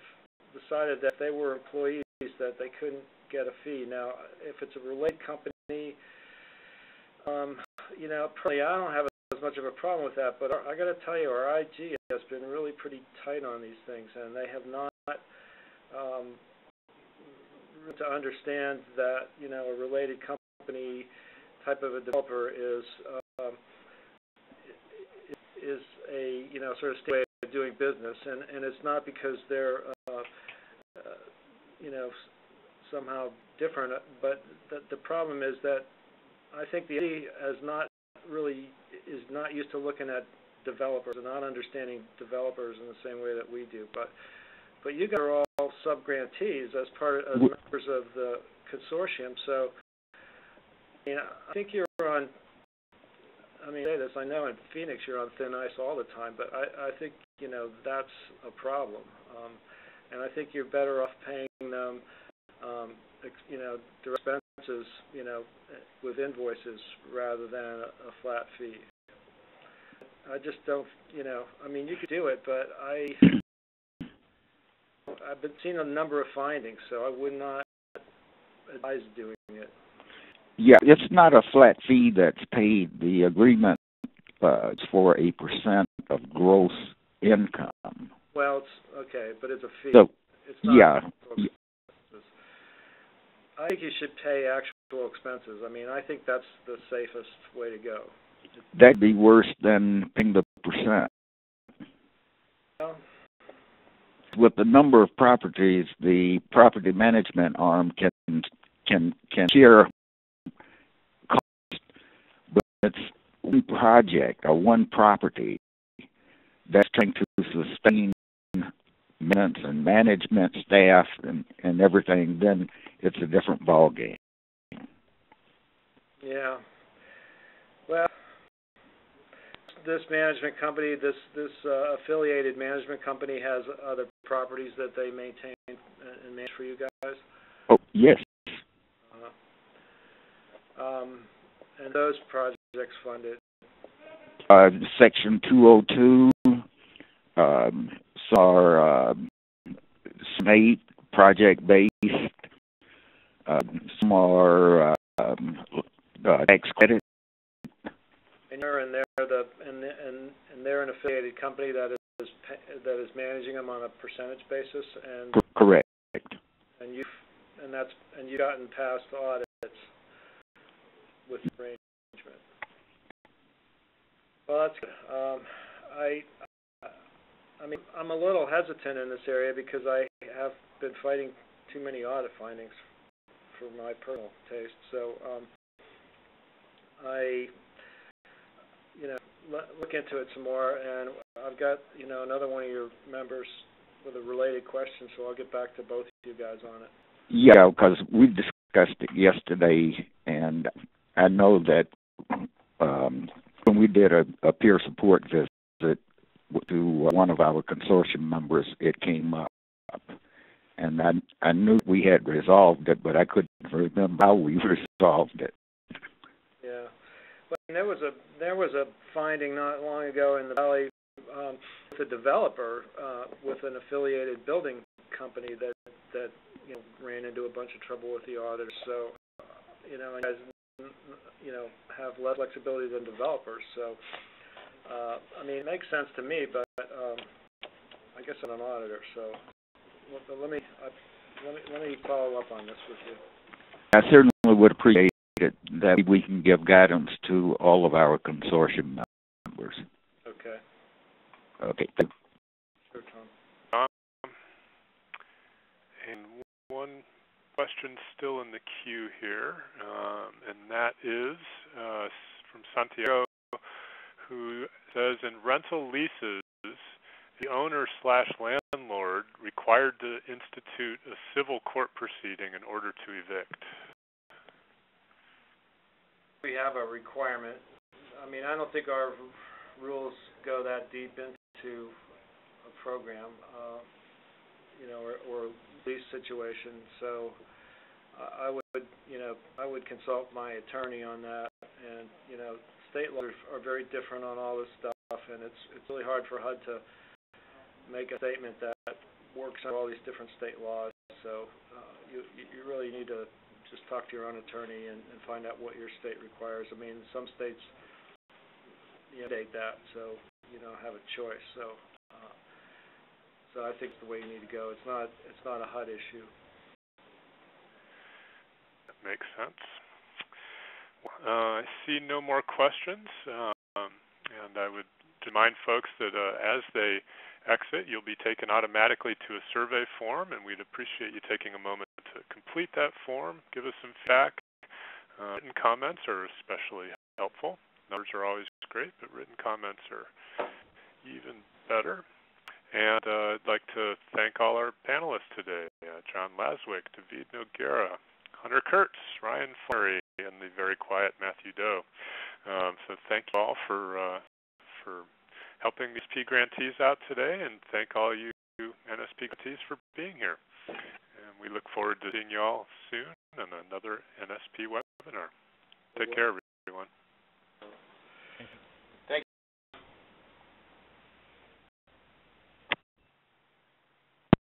decided that if they were employees that they couldn't get a fee. Now, if it's a related company, probably I don't have as much of a problem with that, but I got to tell you, our IG has been really pretty tight on these things, and they have not to understand that, you know, a related company type of a developer is a, you know, sort of state way of doing business, and it's not because they're you know, somehow different, but the problem is that I think the city is not used to looking at developers and not understanding developers in the same way that we do. But you guys are all sub-grantees as members of the consortium. So, I mean, I think you're on. I mean, I say this. I know in Phoenix you're on thin ice all the time, but I think, you know, that's a problem. And I think you're better off paying them, you know, direct expenses, you know, with invoices rather than a flat fee. I just don't, you know, I mean, you could do it, but I've been seeing a number of findings, so I would not advise doing it. Yeah, it's not a flat fee that's paid. The agreement is for 8% of gross income. Well, it's okay, but it's a fee. So, it's not yeah. I think you should pay actual expenses. I mean, I think that's the safest way to go. That'd be worse than paying the percent. Well, with the number of properties, the property management arm can share cost, but it's one project or one property that's trying to sustain maintenance and management staff and everything. Then it's a different ballgame. Yeah. Well, this management company, this affiliated management company has other properties that they maintain and manage for you guys? Oh, yes. And those projects funded? Section 202, are SNAPE project-based, some are tax credit. And they're an affiliated company that is managing them on a percentage basis, and correct. And you've gotten past audits with the arrangement. Well, that's good. I mean, I'm a little hesitant in this area because I have been fighting too many audit findings for my personal taste. So look into it some more, and I've got, another one of your members with a related question, so I'll get back to both of you guys on it. Yeah, because we discussed it yesterday, and I know that when we did a peer support visit to one of our consortium members, it came up. And I knew we had resolved it, but I couldn't remember how we resolved it. Yeah. But there was a finding not long ago in the Valley with a developer with an affiliated building company that ran into a bunch of trouble with the auditors. So and guys have less flexibility than developers. So I mean, it makes sense to me, but I guess I'm an auditor, so let me follow up on this with you. I certainly would appreciate it that we can give guidance to all of our consortium members. Okay. Okay. Sure, Tom. And one question still in the queue here, and that is from Santiago, who says, in rental leases, the owner/landlord required to institute a civil court proceeding in order to evict. We have a requirement. I mean, I don't think our rules go that deep into a program, or lease situation. So I would consult my attorney on that. And state laws are very different on all this stuff, and it's really hard for HUD to make a statement that works on all these different state laws. So you really need to just talk to your own attorney and find out what your state requires. I mean, some states, update that so have a choice. So I think it's the way you need to go. It's not a HUD issue. That makes sense. I see no more questions, and I would remind folks that as they exit, you'll be taken automatically to a survey form, and we'd appreciate you taking a moment to complete that form, give us some feedback. Written comments are especially helpful. Numbers are always great, but written comments are even better. And I'd like to thank all our panelists today, John Laswick, David Noguera, Hunter Kurtz, Ryan Flannery, and the very quiet Matthew Doe. So thank you all for helping these NSP grantees out today, and thank all you NSP grantees for being here. And we look forward to seeing you all soon on another NSP webinar. Take care, everyone.